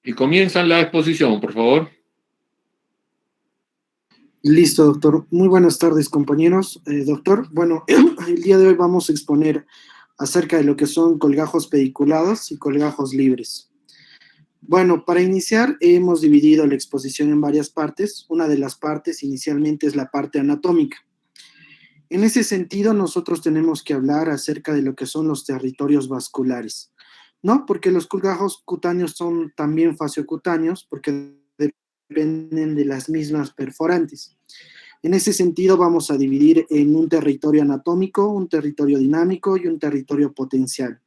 Y comienzan la exposición, por favor. Listo, doctor. Muy buenas tardes, compañeros. Doctor, bueno, el día de hoy vamos a exponer acerca de lo que son colgajos pediculados y colgajos libres. Bueno, para iniciar, hemos dividido la exposición en varias partes. Una de las partes inicialmente es la parte anatómica. En ese sentido, nosotros tenemos que hablar acerca de lo que son los territorios vasculares, ¿no? Porque los colgajos cutáneos son también fasciocutáneos, porque dependen de las mismas perforantes. En ese sentido, vamos a dividir en un territorio anatómico, un territorio dinámico y un territorio potencial.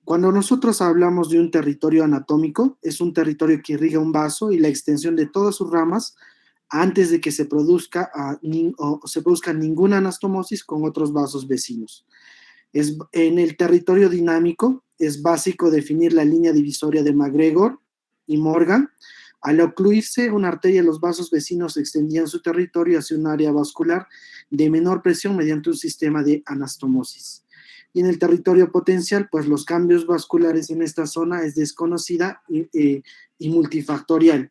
Cuando nosotros hablamos de un territorio anatómico, es un territorio que irriga un vaso y la extensión de todas sus ramas antes de que se produzca, o se produzca ninguna anastomosis con otros vasos vecinos. En el territorio dinámico es básico definir la línea divisoria de McGregor y Morgan. Al ocluirse una arteria, los vasos vecinos extendían su territorio hacia un área vascular de menor presión mediante un sistema de anastomosis. Y en el territorio potencial, pues los cambios vasculares en esta zona es desconocida y multifactorial,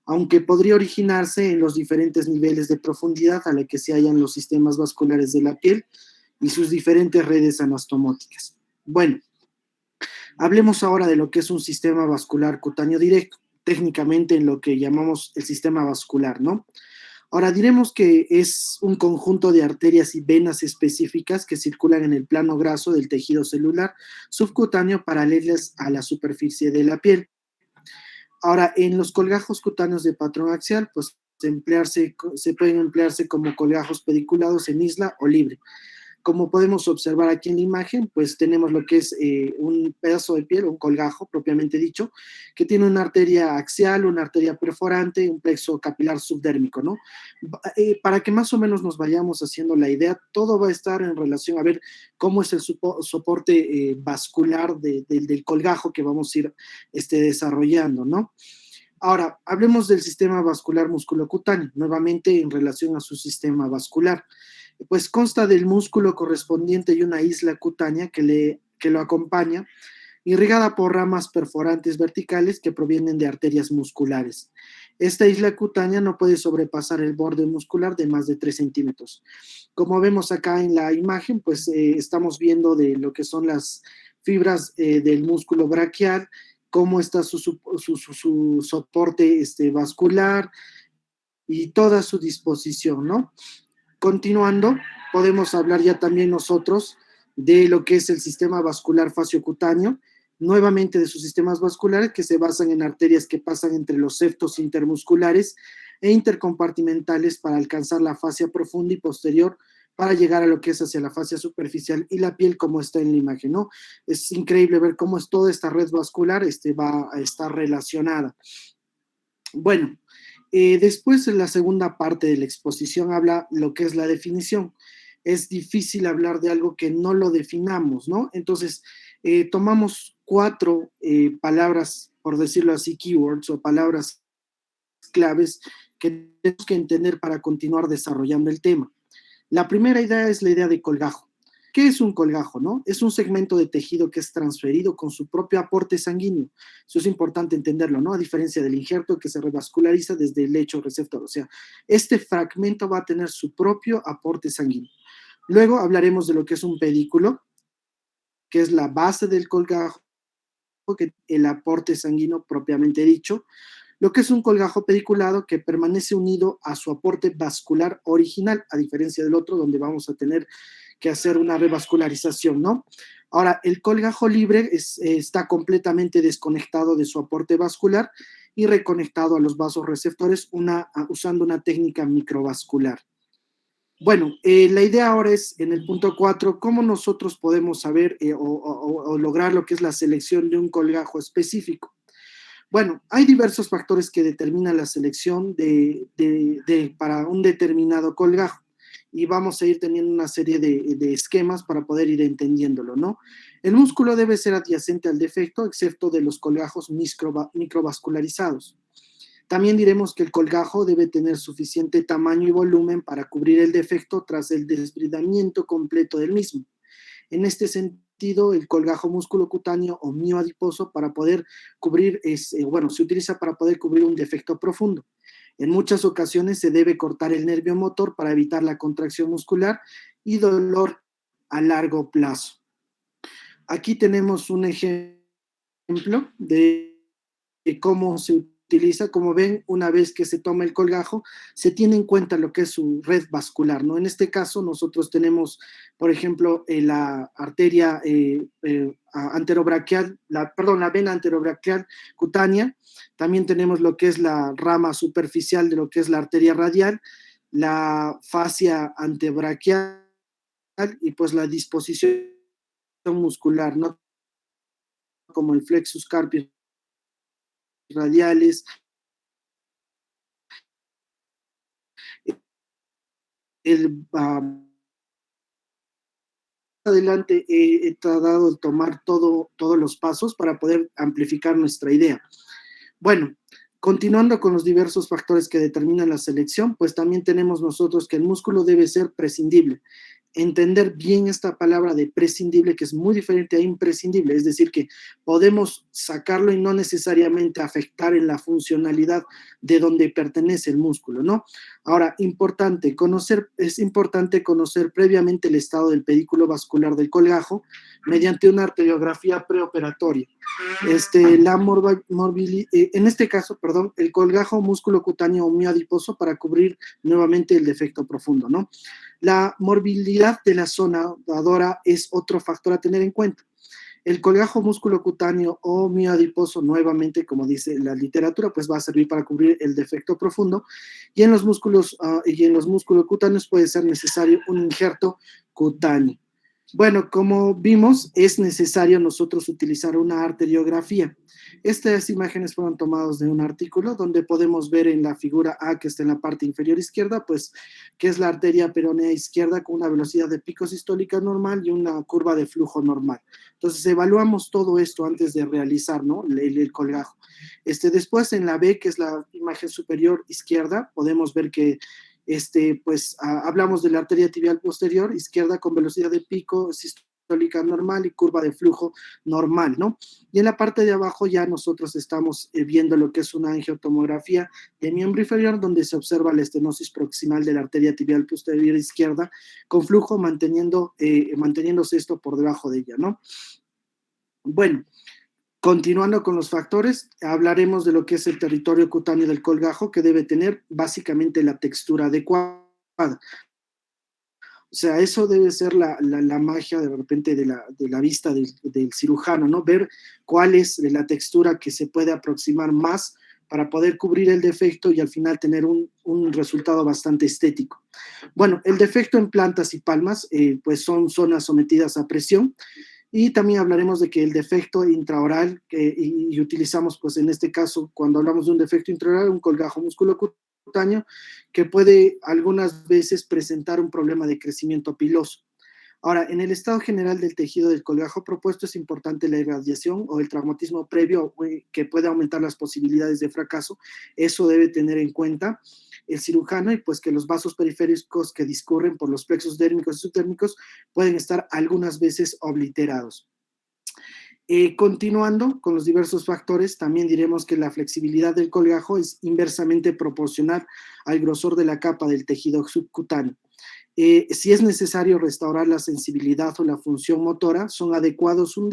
aunque podría originarse en los diferentes niveles de profundidad a la que se hallan los sistemas vasculares de la piel y sus diferentes redes anastomóticas. Bueno, hablemos ahora de lo que es un sistema vascular cutáneo directo, técnicamente en lo que llamamos el sistema vascular, ¿no? Ahora diremos que es un conjunto de arterias y venas específicas que circulan en el plano graso del tejido celular subcutáneo paralelas a la superficie de la piel. Ahora, en los colgajos cutáneos de patrón axial, pues se pueden emplearse como colgajos pediculados en isla o libre. Como podemos observar aquí en la imagen, pues tenemos lo que es un pedazo de piel, un colgajo propiamente dicho, que tiene una arteria axial, una arteria perforante, un plexo capilar subdérmico, ¿no? Para que más o menos nos vayamos haciendo la idea, todo va a estar en relación a ver cómo es el soporte vascular del colgajo que vamos a ir desarrollando, ¿no? Ahora, hablemos del sistema vascular musculocutáneo, nuevamente en relación a su sistema vascular. Pues consta del músculo correspondiente y una isla cutánea que lo acompaña, irrigada por ramas perforantes verticales que provienen de arterias musculares. Esta isla cutánea no puede sobrepasar el borde muscular de más de 3 centímetros. Como vemos acá en la imagen, pues estamos viendo de lo que son las fibras del músculo braquial, cómo está su soporte vascular y toda su disposición, ¿no? Continuando, podemos hablar ya también nosotros de lo que es el sistema vascular fasciocutáneo, nuevamente de sus sistemas vasculares que se basan en arterias que pasan entre los septos intermusculares e intercompartimentales para alcanzar la fascia profunda y posterior para llegar a lo que es hacia la fascia superficial y la piel como está en la imagen, ¿no? Es increíble ver cómo es toda esta red vascular va a estar relacionada. Bueno, después en la segunda parte de la exposición habla lo que es la definición. Es difícil hablar de algo que no lo definamos, ¿no? Entonces, tomamos 4 palabras, por decirlo así, keywords o palabras claves que tenemos que entender para continuar desarrollando el tema. La primera idea es la idea de colgajo. ¿Qué es un colgajo, no? Es un segmento de tejido que es transferido con su propio aporte sanguíneo. Eso es importante entenderlo, ¿no? A diferencia del injerto que se revasculariza desde el lecho receptor. O sea, este fragmento va a tener su propio aporte sanguíneo. Luego hablaremos de lo que es un pedículo, que es la base del colgajo, que el aporte sanguíneo propiamente dicho. Lo que es un colgajo pediculado que permanece unido a su aporte vascular original, a diferencia del otro donde vamos a tener que hacer una revascularización, ¿no? Ahora, el colgajo libre está completamente desconectado de su aporte vascular y reconectado a los vasos receptores usando una técnica microvascular. Bueno, la idea ahora es, en el punto 4, cómo nosotros podemos saber o lograr lo que es la selección de un colgajo específico. Bueno, hay diversos factores que determinan la selección para un determinado colgajo y vamos a ir teniendo una serie de esquemas para poder ir entendiéndolo, ¿no? El músculo debe ser adyacente al defecto, excepto de los colgajos microvascularizados. También diremos que el colgajo debe tener suficiente tamaño y volumen para cubrir el defecto tras el desbridamiento completo del mismo. En este sentido, el colgajo musculocutáneo o mioadiposo para poder cubrir, se utiliza para poder cubrir un defecto profundo. En muchas ocasiones se debe cortar el nervio motor para evitar la contracción muscular y dolor a largo plazo. Aquí tenemos un ejemplo de cómo se utiliza. Como ven, una vez que se toma el colgajo, se tiene en cuenta lo que es su red vascular, ¿no? En este caso, nosotros tenemos, por ejemplo, la arteria anterobraquial, la vena anterobraquial cutánea. También tenemos lo que es la rama superficial de lo que es la arteria radial, la fascia antebraquial y pues la disposición muscular, ¿no? Como el flexus carpi radiales, el adelante he tratado de tomar todos los pasos para poder amplificar nuestra idea. Bueno, continuando con los diversos factores que determinan la selección, pues también tenemos nosotros que el músculo debe ser prescindible. Entender bien esta palabra de prescindible, que es muy diferente a imprescindible, es decir, que podemos sacarlo y no necesariamente afectar en la funcionalidad de donde pertenece el músculo, ¿no? Ahora, es importante conocer previamente el estado del pedículo vascular del colgajo mediante una arteriografía preoperatoria. En este caso, perdón, el colgajo musculocutáneo o mioadiposo para cubrir nuevamente el defecto profundo, ¿no? La morbilidad de la zona dadora es otro factor a tener en cuenta. El colgajo musculocutáneo o mioadiposo, nuevamente, como dice la literatura, pues va a servir para cubrir el defecto profundo, y en los músculos cutáneos puede ser necesario un injerto cutáneo. Bueno, como vimos, es necesario nosotros utilizar una arteriografía. Estas imágenes fueron tomadas de un artículo donde podemos ver en la figura A, que está en la parte inferior izquierda, pues que es la arteria peronea izquierda con una velocidad de pico sistólica normal y una curva de flujo normal. Entonces evaluamos todo esto antes de realizar, ¿no?, el colgajo. Después en la B, que es la imagen superior izquierda, podemos ver que hablamos de la arteria tibial posterior izquierda con velocidad de pico sistólica normal y curva de flujo normal, ¿no? Y en la parte de abajo ya nosotros estamos viendo lo que es una angiotomografía de miembro inferior, donde se observa la estenosis proximal de la arteria tibial posterior izquierda con flujo manteniéndose esto por debajo de ella, ¿no? Bueno, continuando con los factores, hablaremos de lo que es el territorio cutáneo del colgajo, que debe tener básicamente la textura adecuada. O sea, eso debe ser la magia de repente de la vista del cirujano, ¿no? Ver cuál es la textura que se puede aproximar más para poder cubrir el defecto y al final tener un resultado bastante estético. Bueno, el defecto en plantas y palmas, pues son zonas sometidas a presión. Y también hablaremos de que el defecto intraoral, y utilizamos pues en este caso, cuando hablamos de un defecto intraoral, un colgajo musculocutáneo, que puede algunas veces presentar un problema de crecimiento piloso. Ahora, en el estado general del tejido del colgajo propuesto es importante la irradiación o el traumatismo previo que puede aumentar las posibilidades de fracaso. Eso debe tener en cuenta el cirujano, y pues que los vasos periféricos que discurren por los plexos dérmicos y subdérmicos pueden estar algunas veces obliterados. Continuando con los diversos factores, también diremos que la flexibilidad del colgajo es inversamente proporcional al grosor de la capa del tejido subcutáneo. Si es necesario restaurar la sensibilidad o la función motora, son adecuados un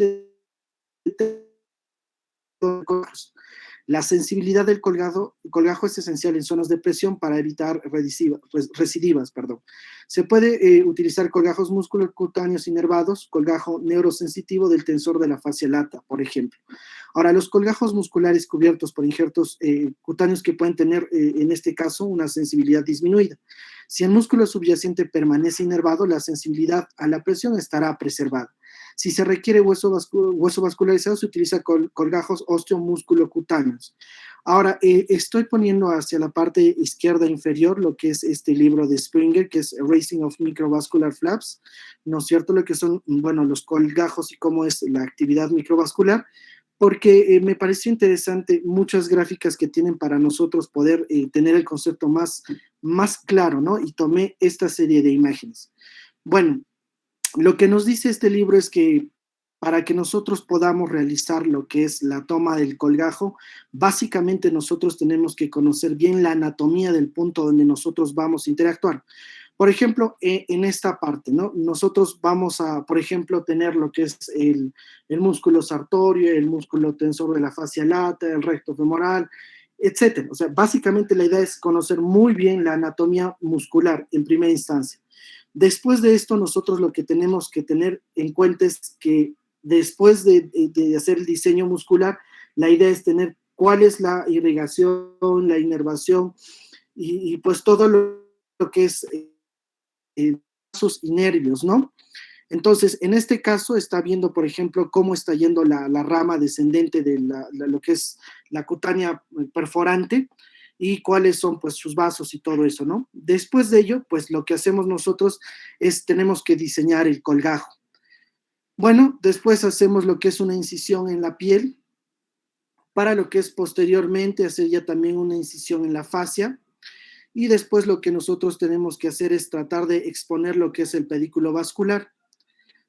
la sensibilidad del colgajo es esencial en zonas de presión para evitar recidivas. Se puede utilizar colgajos musculocutáneos inervados, colgajo neurosensitivo del tensor de la fascia lata, por ejemplo. Ahora, los colgajos musculares cubiertos por injertos cutáneos que pueden tener, en este caso, una sensibilidad disminuida. Si el músculo subyacente permanece inervado, la sensibilidad a la presión estará preservada. Si se requiere hueso vascularizado, se utiliza colgajos osteomusculocutáneos. Ahora, estoy poniendo hacia la parte izquierda inferior lo que es este libro de Springer, que es Raising of Microvascular Flaps, ¿no es cierto? Lo que son, bueno, los colgajos y cómo es la actividad microvascular, porque me pareció interesante muchas gráficas que tienen para nosotros poder tener el concepto más claro, ¿no? Y tomé esta serie de imágenes. Bueno, lo que nos dice este libro es que para que nosotros podamos realizar lo que es la toma del colgajo, básicamente nosotros tenemos que conocer bien la anatomía del punto donde nosotros vamos a interactuar. Por ejemplo, en esta parte, ¿no? Nosotros vamos a, por ejemplo, tener lo que es el músculo sartorio, el músculo tensor de la fascia lata, el recto femoral, etcétera. O sea, básicamente la idea es conocer muy bien la anatomía muscular en primera instancia. Después de esto, nosotros lo que tenemos que tener en cuenta es que después de hacer el diseño muscular, la idea es tener cuál es la irrigación, la inervación y pues todo lo que es vasos y nervios, ¿no? Entonces, en este caso está viendo, por ejemplo, cómo está yendo la rama descendente de lo que es la cutánea perforante y cuáles son pues sus vasos y todo eso, ¿no? Después de ello, pues lo que hacemos nosotros es tenemos que diseñar el colgajo. Bueno, después hacemos lo que es una incisión en la piel, para lo que es posteriormente hacer ya también una incisión en la fascia, y después lo que nosotros tenemos que hacer es tratar de exponer lo que es el pedículo vascular.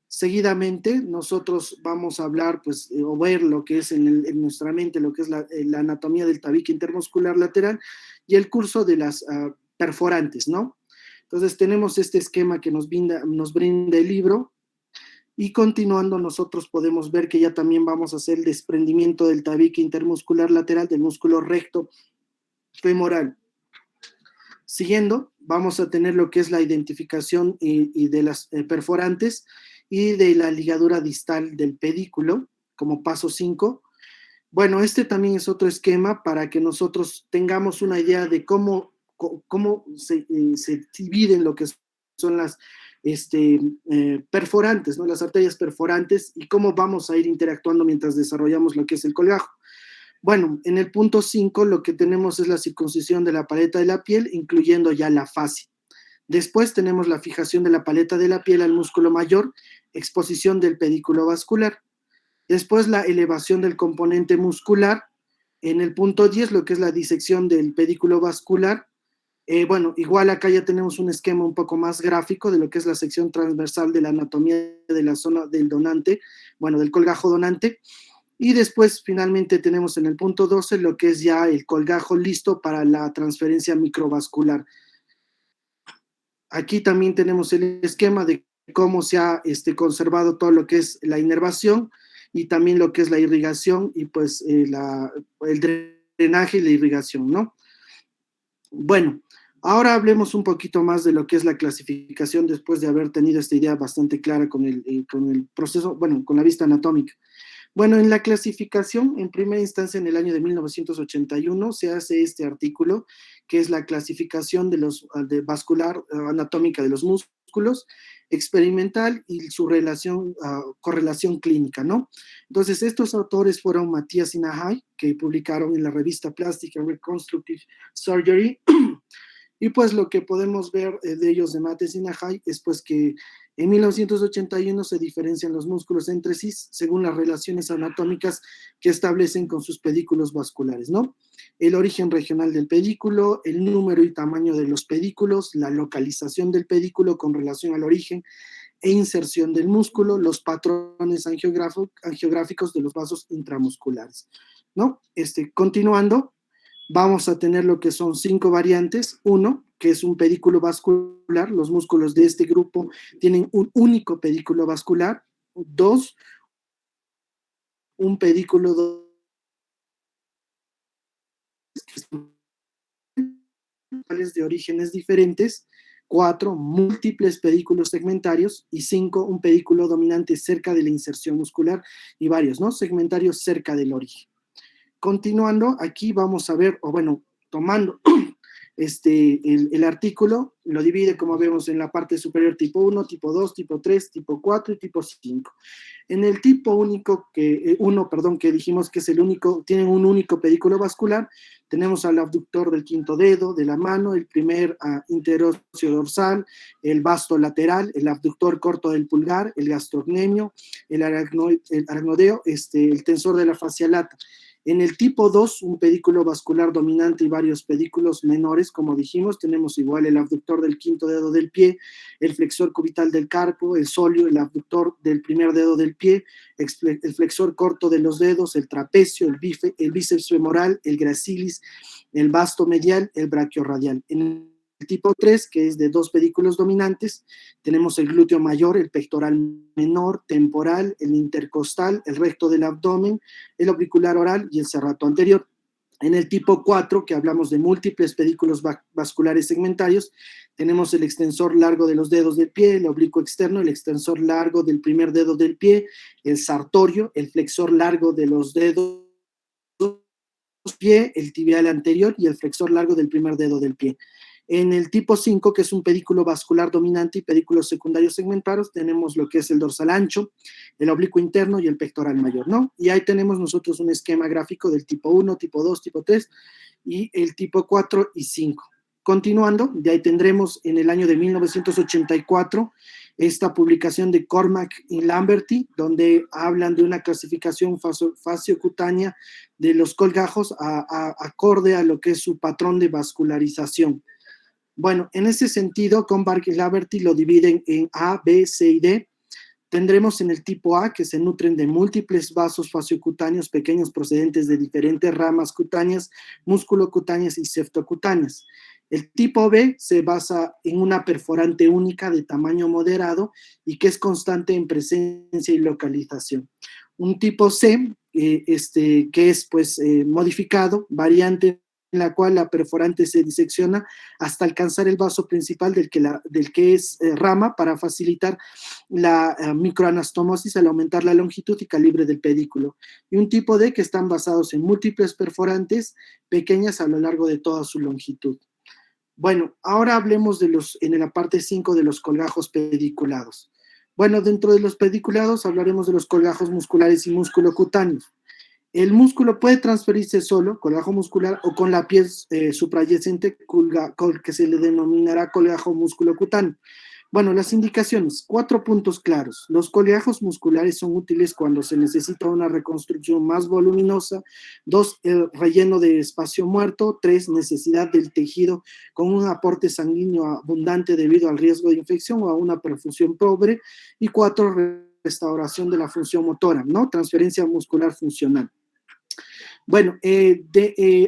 Seguidamente, nosotros vamos a hablar, pues, o ver lo que es en nuestra mente, lo que es la anatomía del tabique intermuscular lateral y el curso de las perforantes, ¿no? Entonces, tenemos este esquema que nos brinda el libro y continuando nosotros podemos ver que ya también vamos a hacer el desprendimiento del tabique intermuscular lateral del músculo recto femoral. Siguiendo, vamos a tener lo que es la identificación y de las perforantes y de la ligadura distal del pedículo como paso 5. Bueno, este también es otro esquema para que nosotros tengamos una idea de cómo se dividen lo que son las perforantes, ¿no? Las arterias perforantes y cómo vamos a ir interactuando mientras desarrollamos lo que es el colgajo. Bueno, en el punto 5 lo que tenemos es la circuncisión de la paleta de la piel, incluyendo ya la fascia. Después tenemos la fijación de la paleta de la piel al músculo mayor, exposición del pedículo vascular. Después la elevación del componente muscular. En el punto 10 lo que es la disección del pedículo vascular. Bueno, igual acá ya tenemos un esquema un poco más gráfico de lo que es la sección transversal de la anatomía de la zona del donante, bueno, del colgajo donante. Y después finalmente tenemos en el punto 12 lo que es ya el colgajo listo para la transferencia microvascular. Aquí también tenemos el esquema de cómo se ha conservado todo lo que es la inervación y también lo que es la irrigación y pues el drenaje y la irrigación, ¿no? Bueno, ahora hablemos un poquito más de lo que es la clasificación después de haber tenido esta idea bastante clara con el proceso, bueno, con la vista anatómica. Bueno, en la clasificación, en primera instancia, en el año de 1981, se hace este artículo, que es la clasificación de vascular anatómica de los músculos, experimental y su correlación clínica, ¿no? Entonces, estos autores fueron Matías y Nahai, que publicaron en la revista Plastic and Reconstructive Surgery. Y pues lo que podemos ver de ellos de Mates y Nahai es pues que en 1981 se diferencian los músculos entre sí según las relaciones anatómicas que establecen con sus pedículos vasculares, ¿no? El origen regional del pedículo, el número y tamaño de los pedículos, la localización del pedículo con relación al origen e inserción del músculo, los patrones angiográficos de los vasos intramusculares, ¿no? Continuando, vamos a tener lo que son 5 variantes. 1, que es un pedículo vascular. Los músculos de este grupo tienen un único pedículo vascular. 2, un pedículo de orígenes diferentes. 4, múltiples pedículos segmentarios. Y 5, un pedículo dominante cerca de la inserción muscular y varios, ¿no? Segmentarios cerca del origen. Continuando, aquí vamos a ver, o bueno, tomando el artículo, lo divide como vemos en la parte superior tipo 1, tipo 2, tipo 3, tipo 4 y tipo 5. En el tipo que dijimos que es el único, tienen un único pedículo vascular, tenemos al abductor del quinto dedo de la mano, el primer interóseo dorsal, el vasto lateral, el abductor corto del pulgar, el gastrocnemio, el aracnodeo, el tensor de la fascia lata. En el tipo 2, un pedículo vascular dominante y varios pedículos menores, como dijimos, tenemos igual el abductor del quinto dedo del pie, el flexor cubital del carpo, el sóleo, el abductor del primer dedo del pie, el flexor corto de los dedos, el trapecio, el bíceps femoral, el gracilis, el vasto medial, el brachiorradial. En el tipo 3, que es de 2 pedículos dominantes, tenemos el glúteo mayor, el pectoral menor, temporal, el intercostal, el recto del abdomen, el auricular oral y el serrato anterior. En el tipo 4, que hablamos de múltiples pedículos vasculares segmentarios, tenemos el extensor largo de los dedos del pie, el oblicuo externo, el extensor largo del primer dedo del pie, el sartorio, el flexor largo de los dedos del pie, el tibial anterior y el flexor largo del primer dedo del pie. En el tipo 5, que es un pedículo vascular dominante y pedículos secundarios segmentarios, tenemos lo que es el dorsal ancho, el oblicuo interno y el pectoral mayor, ¿no? Y ahí tenemos nosotros un esquema gráfico del tipo 1, tipo 2, tipo 3 y el tipo 4 y 5. Continuando, de ahí tendremos en el año de 1984 esta publicación de Cormack y Lamberty, donde hablan de una clasificación faciocutánea de los colgajos acorde a lo que es su patrón de vascularización. Bueno, en ese sentido, Cormack y Lamberty lo dividen en A, B, C y D. Tendremos en el tipo A que se nutren de múltiples vasos faciocutáneos pequeños procedentes de diferentes ramas cutáneas, musculocutáneas y septocutáneas. El tipo B se basa en una perforante única de tamaño moderado y que es constante en presencia y localización. Un tipo C, que es pues modificado, variante en la cual la perforante se disecciona hasta alcanzar el vaso principal del que es rama para facilitar la microanastomosis al aumentar la longitud y calibre del pedículo. Y un tipo D que están basados en múltiples perforantes pequeñas a lo largo de toda su longitud. Bueno, ahora hablemos en la parte 5 de los colgajos pediculados. Bueno, dentro de los pediculados hablaremos de los colgajos musculares y musculocutáneos. El músculo puede transferirse solo, colgajo muscular, o con la piel suprayacente, que se le denominará colgajo musculocutáneo. Bueno, las indicaciones, 4 puntos claros. Los colgajos musculares son útiles cuando se necesita una reconstrucción más voluminosa. 2, el relleno de espacio muerto. 3, necesidad del tejido con un aporte sanguíneo abundante debido al riesgo de infección o a una perfusión pobre. Y 4, restauración de la función motora, ¿no? Transferencia muscular funcional. Bueno,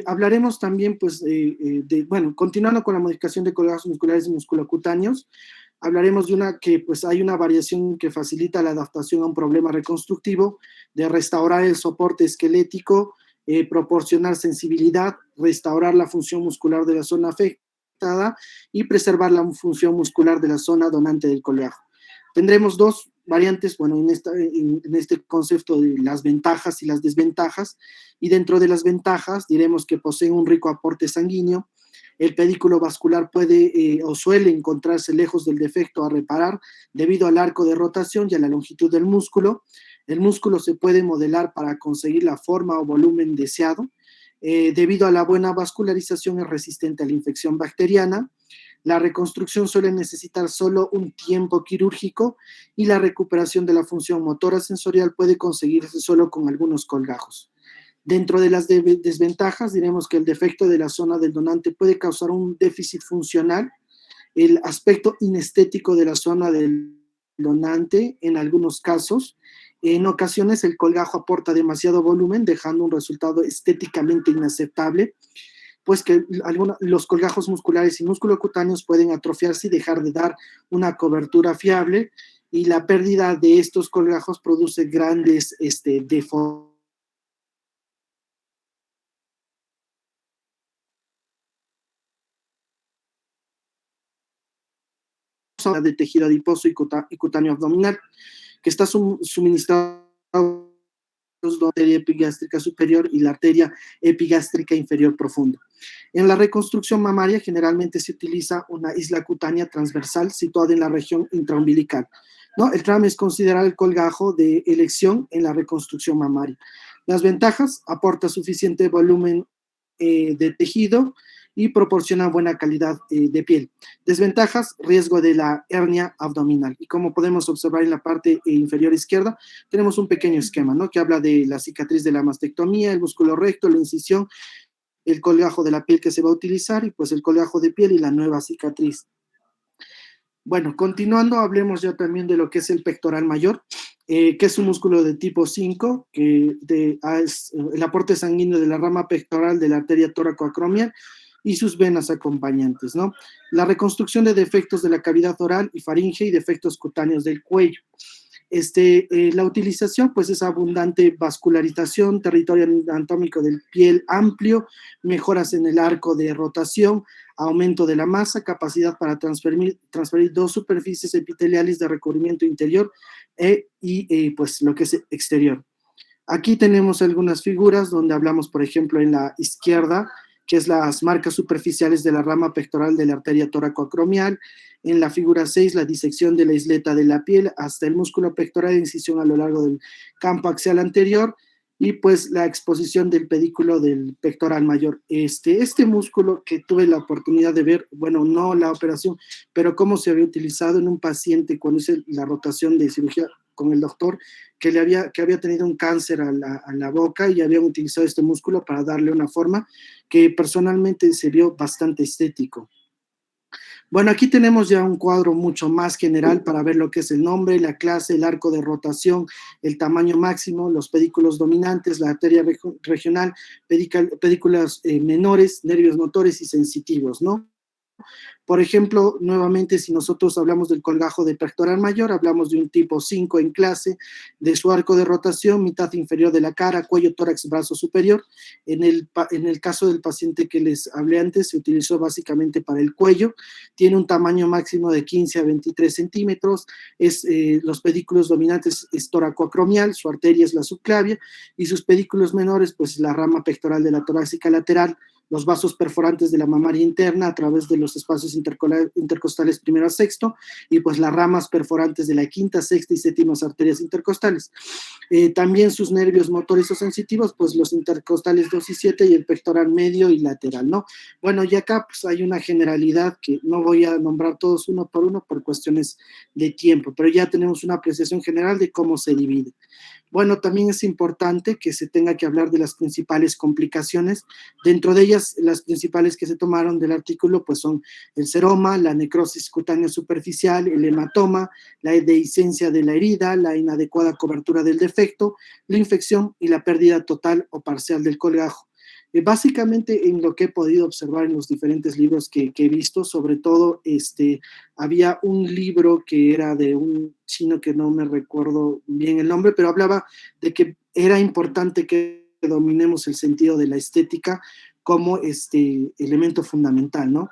hablaremos también, pues, bueno, continuando con la modificación de colgajos musculares y musculocutáneos, hablaremos de una que, pues, hay una variación que facilita la adaptación a un problema reconstructivo, de restaurar el soporte esquelético, proporcionar sensibilidad, restaurar la función muscular de la zona afectada y preservar la función muscular de la zona donante del colgajo. Tendremos 2 variantes, bueno, en este concepto de las ventajas y las desventajas, y dentro de las ventajas diremos que poseen un rico aporte sanguíneo, el pedículo vascular puede o suele encontrarse lejos del defecto a reparar debido al arco de rotación y a la longitud del músculo. El músculo se puede modelar para conseguir la forma o volumen deseado. Debido a la buena vascularización es resistente a la infección bacteriana. La reconstrucción suele necesitar solo un tiempo quirúrgico y la recuperación de la función motora sensorial puede conseguirse solo con algunos colgajos. Dentro de las desventajas, diremos que el defecto de la zona del donante puede causar un déficit funcional, el aspecto inestético de la zona del donante en algunos casos. En ocasiones el colgajo aporta demasiado volumen, dejando un resultado estéticamente inaceptable, pues que los colgajos musculares y musculocutáneos pueden atrofiarse y dejar de dar una cobertura fiable, y la pérdida de estos colgajos produce grandes deformaciones de tejido adiposo y cutáneo abdominal, que está suministrado la arteria epigástrica superior y la arteria epigástrica inferior profunda. En la reconstrucción mamaria generalmente se utiliza una isla cutánea transversal situada en la región intraumbilical, ¿no? El TRAM es considerado el colgajo de elección en la reconstrucción mamaria. Las ventajas: aporta suficiente volumen de tejido, y proporciona buena calidad de piel. Desventajas, riesgo de la hernia abdominal. Y como podemos observar en la parte inferior izquierda, tenemos un pequeño esquema, ¿no? Que habla de la cicatriz de la mastectomía, el músculo recto, la incisión, el colgajo de la piel que se va a utilizar y pues el colgajo de piel y la nueva cicatriz. Bueno, continuando, hablemos ya también de lo que es el pectoral mayor, que es un músculo de tipo 5, es el aporte sanguíneo de la rama pectoral de la arteria toracoacromial y sus venas acompañantes, ¿no? La reconstrucción de defectos de la cavidad oral y faringe y defectos cutáneos del cuello. La utilización pues es abundante vascularización, territorio anatómico del piel amplio, mejoras en el arco de rotación, aumento de la masa, capacidad para transferir dos superficies epiteliales de recubrimiento interior pues lo que es exterior. Aquí tenemos algunas figuras donde hablamos, por ejemplo, en la izquierda, que es las marcas superficiales de la rama pectoral de la arteria toracoacromial. En la figura 6, la disección de la isleta de la piel hasta el músculo pectoral de incisión a lo largo del campo axial anterior y pues la exposición del pedículo del pectoral mayor. Este músculo que tuve la oportunidad de ver, bueno, no la operación, pero cómo se había utilizado en un paciente cuando hice la rotación de cirugía con el doctor, que había tenido un cáncer a la boca y habían utilizado este músculo para darle una forma que personalmente se vio bastante estético. Bueno, aquí tenemos ya un cuadro mucho más general para ver lo que es el nombre, la clase, el arco de rotación, el tamaño máximo, los pedículos dominantes, la arteria regional, pedículos menores, nervios motores y sensitivos, ¿no? Por ejemplo, nuevamente, si nosotros hablamos del colgajo de pectoral mayor, hablamos de un tipo 5 en clase, de su arco de rotación, mitad inferior de la cara, cuello, tórax, brazo superior. En el caso del paciente que les hablé antes, se utilizó básicamente para el cuello. Tiene un tamaño máximo de 15 a 23 centímetros. Los pedículos dominantes es toracoacromial, su arteria es la subclavia, y sus pedículos menores, pues la rama pectoral de la torácica lateral, los vasos perforantes de la mamaria interna a través de los espacios intercostales primero a sexto, y pues las ramas perforantes de la quinta, sexta y séptima arterias intercostales. También sus nervios motores o sensitivos, pues los intercostales 2 y 7 y el pectoral medio y lateral, ¿no? Bueno, y acá pues hay una generalidad que no voy a nombrar todos uno por cuestiones de tiempo, pero ya tenemos una apreciación general de cómo se divide. Bueno, también es importante que se tenga que hablar de las principales complicaciones. Dentro de ellas, las principales que se tomaron del artículo, pues son el seroma, la necrosis cutánea superficial, el hematoma, la dehiscencia de la herida, la inadecuada cobertura del defecto, la infección y la pérdida total o parcial del colgajo. Básicamente en lo que he podido observar en los diferentes libros que he visto, sobre todo había un libro que era de un chino que no me recuerdo bien el nombre, pero hablaba de que era importante que dominemos el sentido de la estética como elemento fundamental, ¿no?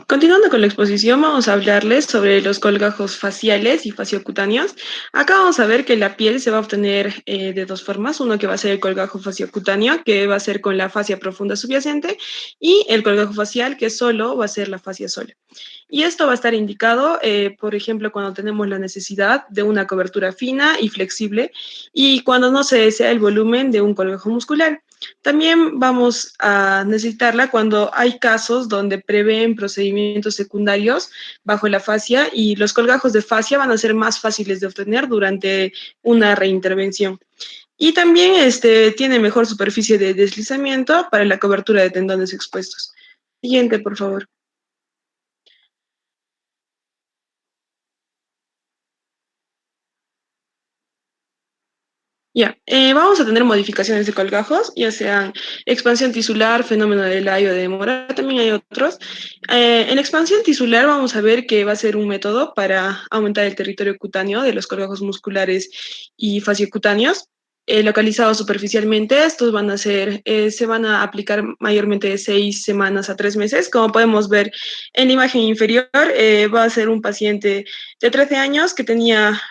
Continuando con la exposición, vamos a hablarles sobre los colgajos faciales y faciocutáneos. Acá vamos a ver que la piel se va a obtener de dos formas. Uno que va a ser el colgajo faciocutáneo, que va a ser con la fascia profunda subyacente, y el colgajo facial, que solo va a ser la fascia sola. Y esto va a estar indicado, por ejemplo, cuando tenemos la necesidad de una cobertura fina y flexible y cuando no se desea el volumen de un colgajo muscular. También vamos a necesitarla cuando hay casos donde prevén procedimientos secundarios bajo la fascia y los colgajos de fascia van a ser más fáciles de obtener durante una reintervención. Y también tiene mejor superficie de deslizamiento para la cobertura de tendones expuestos. Siguiente, por favor. Ya, vamos a tener modificaciones de colgajos, ya sean expansión tisular, fenómeno de Lai o de Mora, también hay otros. En expansión tisular vamos a ver que va a ser un método para aumentar el territorio cutáneo de los colgajos musculares y fasciocutáneos. Localizados superficialmente, estos van a ser, se van a aplicar mayormente de 6 semanas a 3 meses. Como podemos ver en la imagen inferior, va a ser un paciente de 13 años que tenía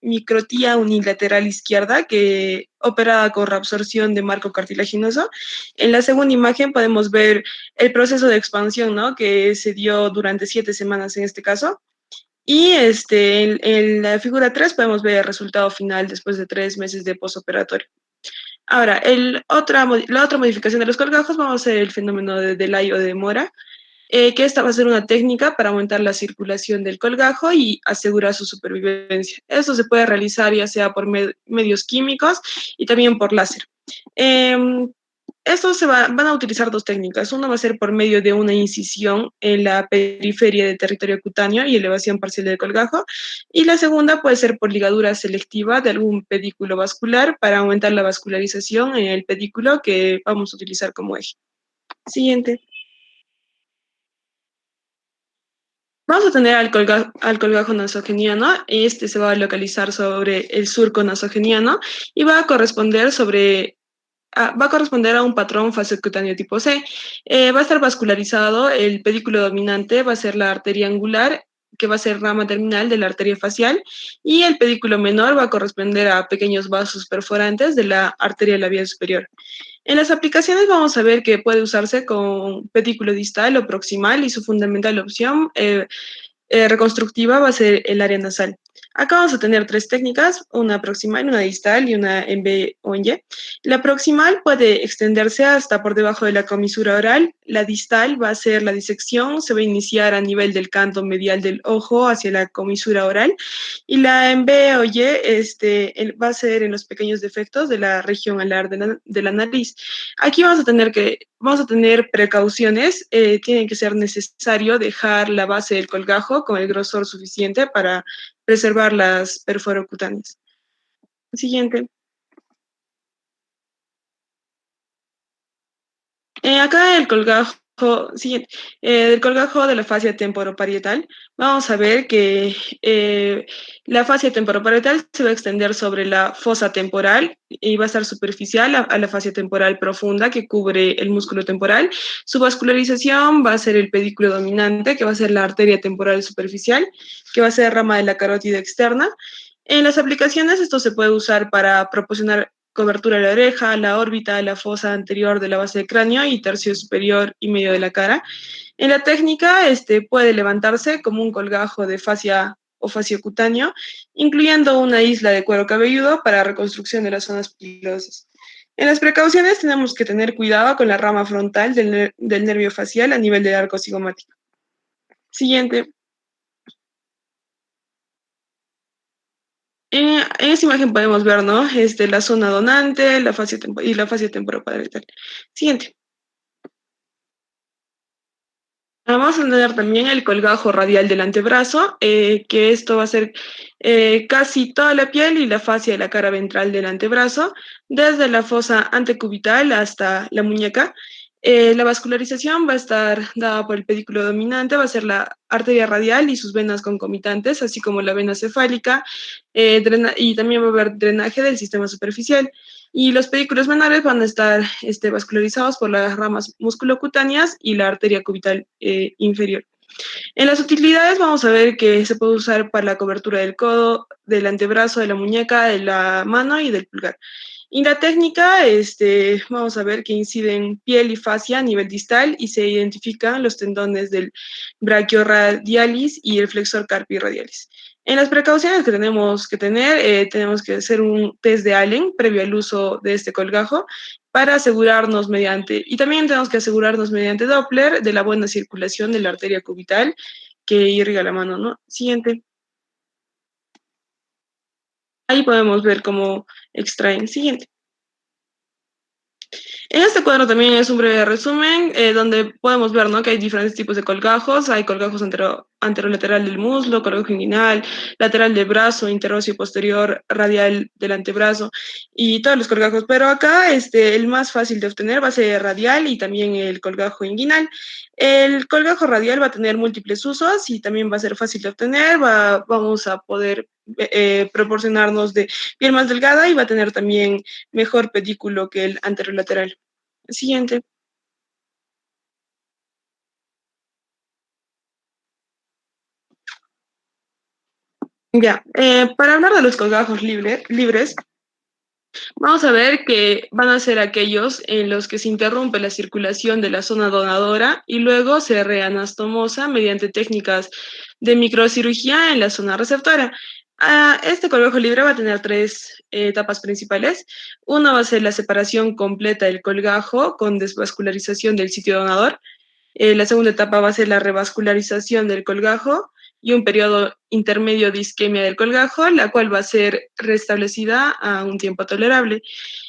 microtía unilateral izquierda que operada con reabsorción de marco cartilaginoso. En la segunda imagen podemos ver el proceso de expansión, ¿no? Que se dio durante 7 semanas en este caso. Y en la figura 3 podemos ver el resultado final después de 3 meses de posoperatorio. Ahora, la otra modificación de los colgajos vamos a hacer el fenómeno de delay o de demora, que esta va a ser una técnica para aumentar la circulación del colgajo y asegurar su supervivencia. Eso se puede realizar ya sea por medios químicos y también por láser. Estos van a utilizar dos técnicas. Uno va a ser por medio de una incisión en la periferia del territorio cutáneo y elevación parcial del colgajo. Y la segunda puede ser por ligadura selectiva de algún pedículo vascular para aumentar la vascularización en el pedículo que vamos a utilizar como eje. Siguiente. Vamos a tener al colgajo nasogeniano. Este se va a localizar sobre el surco nasogeniano y va a corresponder a un patrón fasciocutáneo tipo C. Va a estar vascularizado, el pedículo dominante va a ser la arteria angular, que va a ser rama terminal de la arteria facial, y el pedículo menor va a corresponder a pequeños vasos perforantes de la arteria labial superior. En las aplicaciones vamos a ver que puede usarse con pedículo distal o proximal y su fundamental opción reconstructiva va a ser el área nasal. Acá vamos a tener tres técnicas, una proximal, una distal y una en B o en Y. La proximal puede extenderse hasta por debajo de la comisura oral, la distal va a ser la disección, se va a iniciar a nivel del canto medial del ojo hacia la comisura oral, y la en B o Y va a ser en los pequeños defectos de la región alar de la nariz. Aquí vamos a tener precauciones, tiene que ser necesario dejar la base del colgajo con el grosor suficiente para preservar las perforocutáneas. Siguiente. Acá el colgajo, siguiente, del colgajo de la fascia temporoparietal, vamos a ver que la fascia temporoparietal se va a extender sobre la fosa temporal y va a estar superficial a la fascia temporal profunda que cubre el músculo temporal. Su vascularización va a ser el pedículo dominante, que va a ser la arteria temporal superficial, que va a ser rama de la carótida externa. En las aplicaciones esto se puede usar para proporcionar cobertura de la oreja, la órbita, la fosa anterior de la base del cráneo y tercio superior y medio de la cara. En la técnica, puede levantarse como un colgajo de fascia o fasciocutáneo, incluyendo una isla de cuero cabelludo para reconstrucción de las zonas pilosas. En las precauciones tenemos que tener cuidado con la rama frontal del nervio facial a nivel del arco cigomático. Siguiente. En esta imagen podemos ver, ¿no? La zona donante, y la fascia temporoparietal. Siguiente. Vamos a tener también el colgajo radial del antebrazo, que esto va a ser casi toda la piel y la fascia de la cara ventral del antebrazo, desde la fosa antecubital hasta la muñeca. La vascularización va a estar dada por el pedículo dominante, va a ser la arteria radial y sus venas concomitantes, así como la vena cefálica, y también va a haber drenaje del sistema superficial. Y los pedículos menores van a estar vascularizados por las ramas musculocutáneas y la arteria cubital inferior. En las utilidades vamos a ver que se puede usar para la cobertura del codo, del antebrazo, de la muñeca, de la mano y del pulgar. Y la técnica, vamos a ver que inciden piel y fascia a nivel distal y se identifican los tendones del brachioradialis y el flexor carpi radialis. En las precauciones que tenemos que tener, tenemos que hacer un test de Allen previo al uso de este colgajo para asegurarnos y también tenemos que asegurarnos mediante Doppler de la buena circulación de la arteria cubital que irriga la mano, ¿no? Siguiente. Ahí podemos ver cómo extraen. Siguiente. En este cuadro también es un breve resumen donde podemos ver, ¿no?, que hay diferentes tipos de colgajos. Hay colgajos anterolateral del muslo, colgajo inguinal, lateral del brazo, interóseo posterior, radial del antebrazo y todos los colgajos. Pero acá el más fácil de obtener va a ser radial y también el colgajo inguinal. El colgajo radial va a tener múltiples usos y también va a ser fácil de obtener. Vamos a poder proporcionarnos de piel más delgada y va a tener también mejor pedículo que el anterolateral. Siguiente. Ya, para hablar de los colgajos libres, vamos a ver que van a ser aquellos en los que se interrumpe la circulación de la zona donadora y luego se reanastomosa mediante técnicas de microcirugía en la zona receptora. Este colgajo libre va a tener tres etapas principales. Una va a ser la separación completa del colgajo con desvascularización del sitio donador. La segunda etapa va a ser la revascularización del colgajo y un periodo intermedio de isquemia del colgajo, la cual va a ser restablecida a un tiempo tolerable.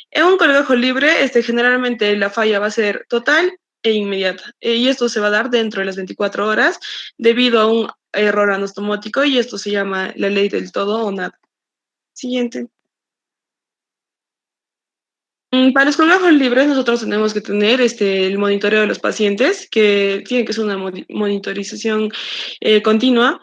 En un colgajo libre, generalmente la falla va a ser total e inmediata, y esto se va a dar dentro de las 24 horas debido a un error anastomotic, y esto se llama la ley del todo o nada. Siguiente. Para los colgajos libres nosotros tenemos que tener el monitoreo de los pacientes, que tiene que ser una monitorización continua,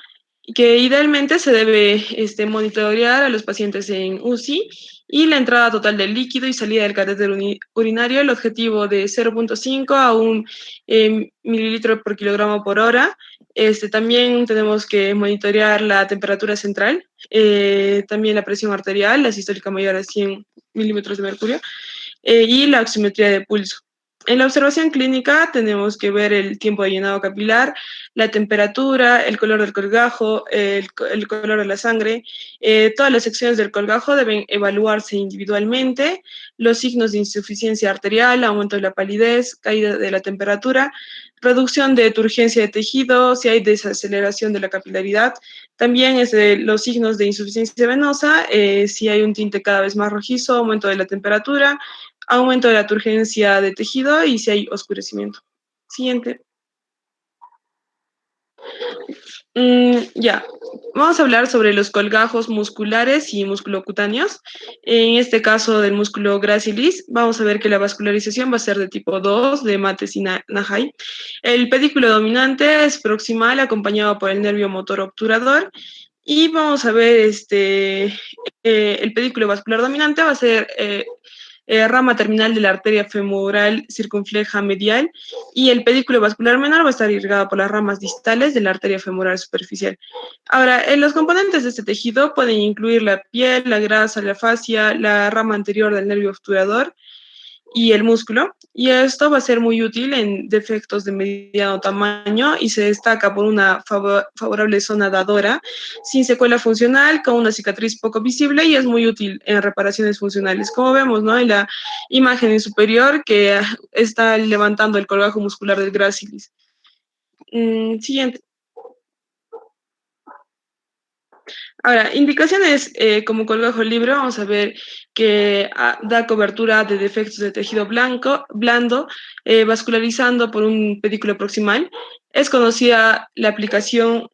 que idealmente se debe monitorear a los pacientes en UCI y la entrada total del líquido y salida del catéter urinario, el objetivo de 0.5 a 1 mililitro por kilogramo por hora. También tenemos que monitorear la temperatura central, también la presión arterial, la sistólica mayor a 100 milímetros de mercurio, y la oximetría de pulso. En la observación clínica tenemos que ver el tiempo de llenado capilar, la temperatura, el color del colgajo, el color de la sangre. Todas las secciones del colgajo deben evaluarse individualmente. Los signos de insuficiencia arterial, aumento de la palidez, caída de la temperatura, reducción de turgencia de tejido, si hay desaceleración de la capilaridad. También los signos de insuficiencia venosa, si hay un tinte cada vez más rojizo, aumento de la temperatura, aumento de la turgencia de tejido y si hay oscurecimiento. Siguiente. Ya, vamos a hablar sobre los colgajos musculares y musculocutáneos. En este caso del músculo gracilis, vamos a ver que la vascularización va a ser de tipo 2, de Mates y Najai. El pedículo dominante es proximal, acompañado por el nervio motor obturador. Y vamos a ver, el pedículo vascular dominante va a ser rama terminal de la arteria femoral circunfleja medial, y el pedículo vascular menor va a estar irrigado por las ramas distales de la arteria femoral superficial. Ahora, los componentes de este tejido pueden incluir la piel, la grasa, la fascia, la rama anterior del nervio obturador y el músculo, y esto va a ser muy útil en defectos de mediano tamaño y se destaca por una favorable zona dadora, sin secuela funcional, con una cicatriz poco visible, y es muy útil en reparaciones funcionales, como vemos, ¿no?, en la imagen superior que está levantando el colgajo muscular del gracilis. Siguiente. Ahora, indicaciones como colgajo libre, vamos a ver que da cobertura de defectos de tejido blando, vascularizando por un pedículo proximal. Es conocida la aplicación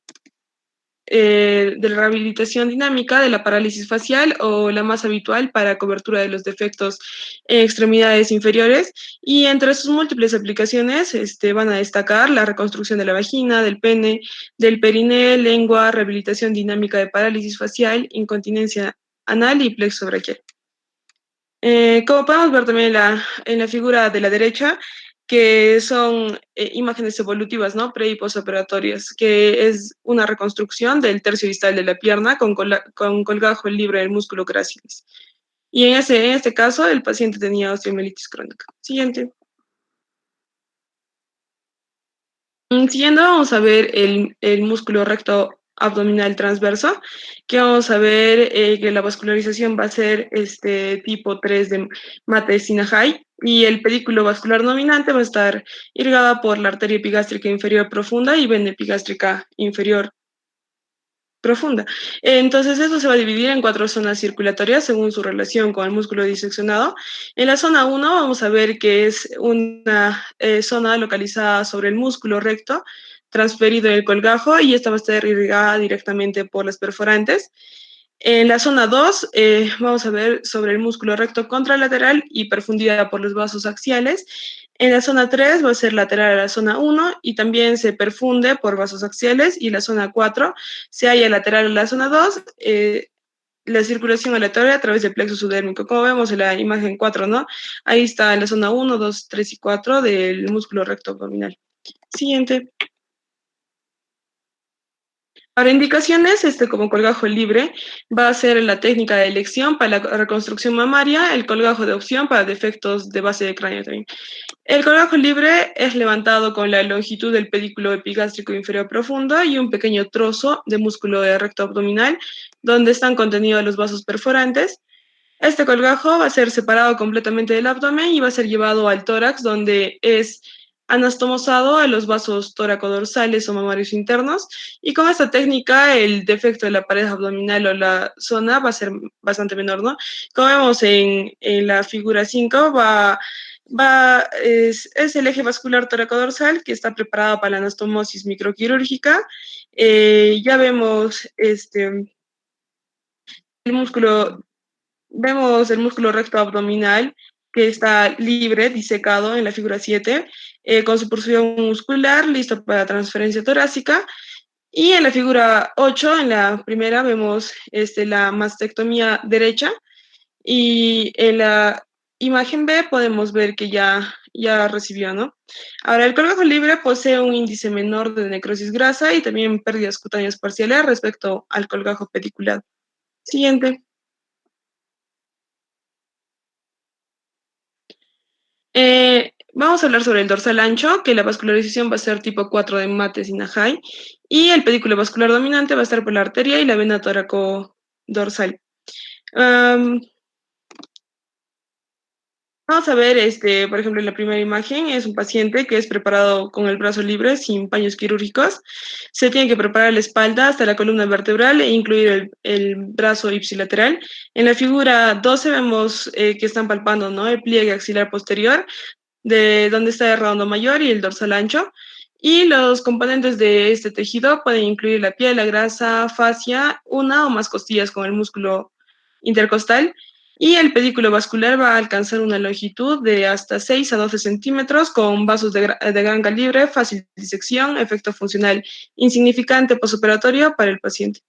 de la rehabilitación dinámica de la parálisis facial, o la más habitual para cobertura de los defectos en extremidades inferiores, y entre sus múltiples aplicaciones van a destacar la reconstrucción de la vagina, del pene, del periné, lengua, rehabilitación dinámica de parálisis facial, incontinencia anal y plexo braquial. Como podemos ver también en la figura de la derecha, que son imágenes evolutivas, ¿no?, pre y postoperatorias, que es una reconstrucción del tercio distal de la pierna con colgajo libre del músculo gracilis. Y en este caso, el paciente tenía osteomielitis crónica. Siguiente. Siguiendo, vamos a ver el músculo recto abdominal transverso, que vamos a ver que la vascularización va a ser tipo 3 de Mates y Najai, y el pedículo vascular dominante va a estar irrigada por la arteria epigástrica inferior profunda y vena epigástrica inferior profunda. Entonces, eso se va a dividir en 4 zonas circulatorias según su relación con el músculo diseccionado. En la zona 1 vamos a ver que es una zona localizada sobre el músculo recto, transferido en el colgajo, y esta va a estar irrigada directamente por las perforantes. En la zona 2 vamos a ver sobre el músculo recto contralateral y perfundida por los vasos axiales. En la zona 3 va a ser lateral a la zona 1 y también se perfunde por vasos axiales, y la zona 4 se halla lateral a la zona 2, la circulación aleatoria a través del plexo subdérmico, como vemos en la imagen 4, ¿no? Ahí está en la zona 1, 2, 3 y 4 del músculo recto abdominal. Siguiente. Para indicaciones, como colgajo libre, va a ser la técnica de elección para la reconstrucción mamaria, el colgajo de opción para defectos de base de cráneo también. El colgajo libre es levantado con la longitud del pedículo epigástrico inferior profundo y un pequeño trozo de músculo de recto abdominal donde están contenidos los vasos perforantes. Este colgajo va a ser separado completamente del abdomen y va a ser llevado al tórax, donde es anastomosado a los vasos tóraco-dorsales o mamarios internos. Y con esta técnica, el defecto de la pared abdominal o la zona va a ser bastante menor, ¿no? Como vemos en la figura 5, es el eje vascular tóraco-dorsal que está preparado para la anastomosis microquirúrgica. Ya vemos el músculo Vemos el músculo recto abdominal que está libre, disecado en la figura 7, con su porción muscular, listo para transferencia torácica. Y en la figura 8, en la primera, vemos la mastectomía derecha. Y en la imagen B podemos ver que ya recibió, ¿no? Ahora, el colgajo libre posee un índice menor de necrosis grasa y también pérdidas cutáneas parciales respecto al colgajo pediculado. Siguiente. Vamos a hablar sobre el dorsal ancho, que la vascularización va a ser tipo 4 de Mates y Najai, y el pedículo vascular dominante va a estar por la arteria y la vena toracodorsal. Vamos a ver, por ejemplo, en la primera imagen es un paciente que es preparado con el brazo libre, sin paños quirúrgicos. Se tiene que preparar la espalda hasta la columna vertebral e incluir el brazo ipsilateral. En la figura 12 vemos que están palpando, ¿no?, el pliegue axilar posterior, de donde está el redondo mayor y el dorsal ancho. Y los componentes de este tejido pueden incluir la piel, la grasa, fascia, una o más costillas con el músculo intercostal. Y el pedículo vascular va a alcanzar una longitud de hasta 6 a 12 centímetros con vasos de gran calibre, fácil disección, efecto funcional insignificante postoperatorio para el paciente.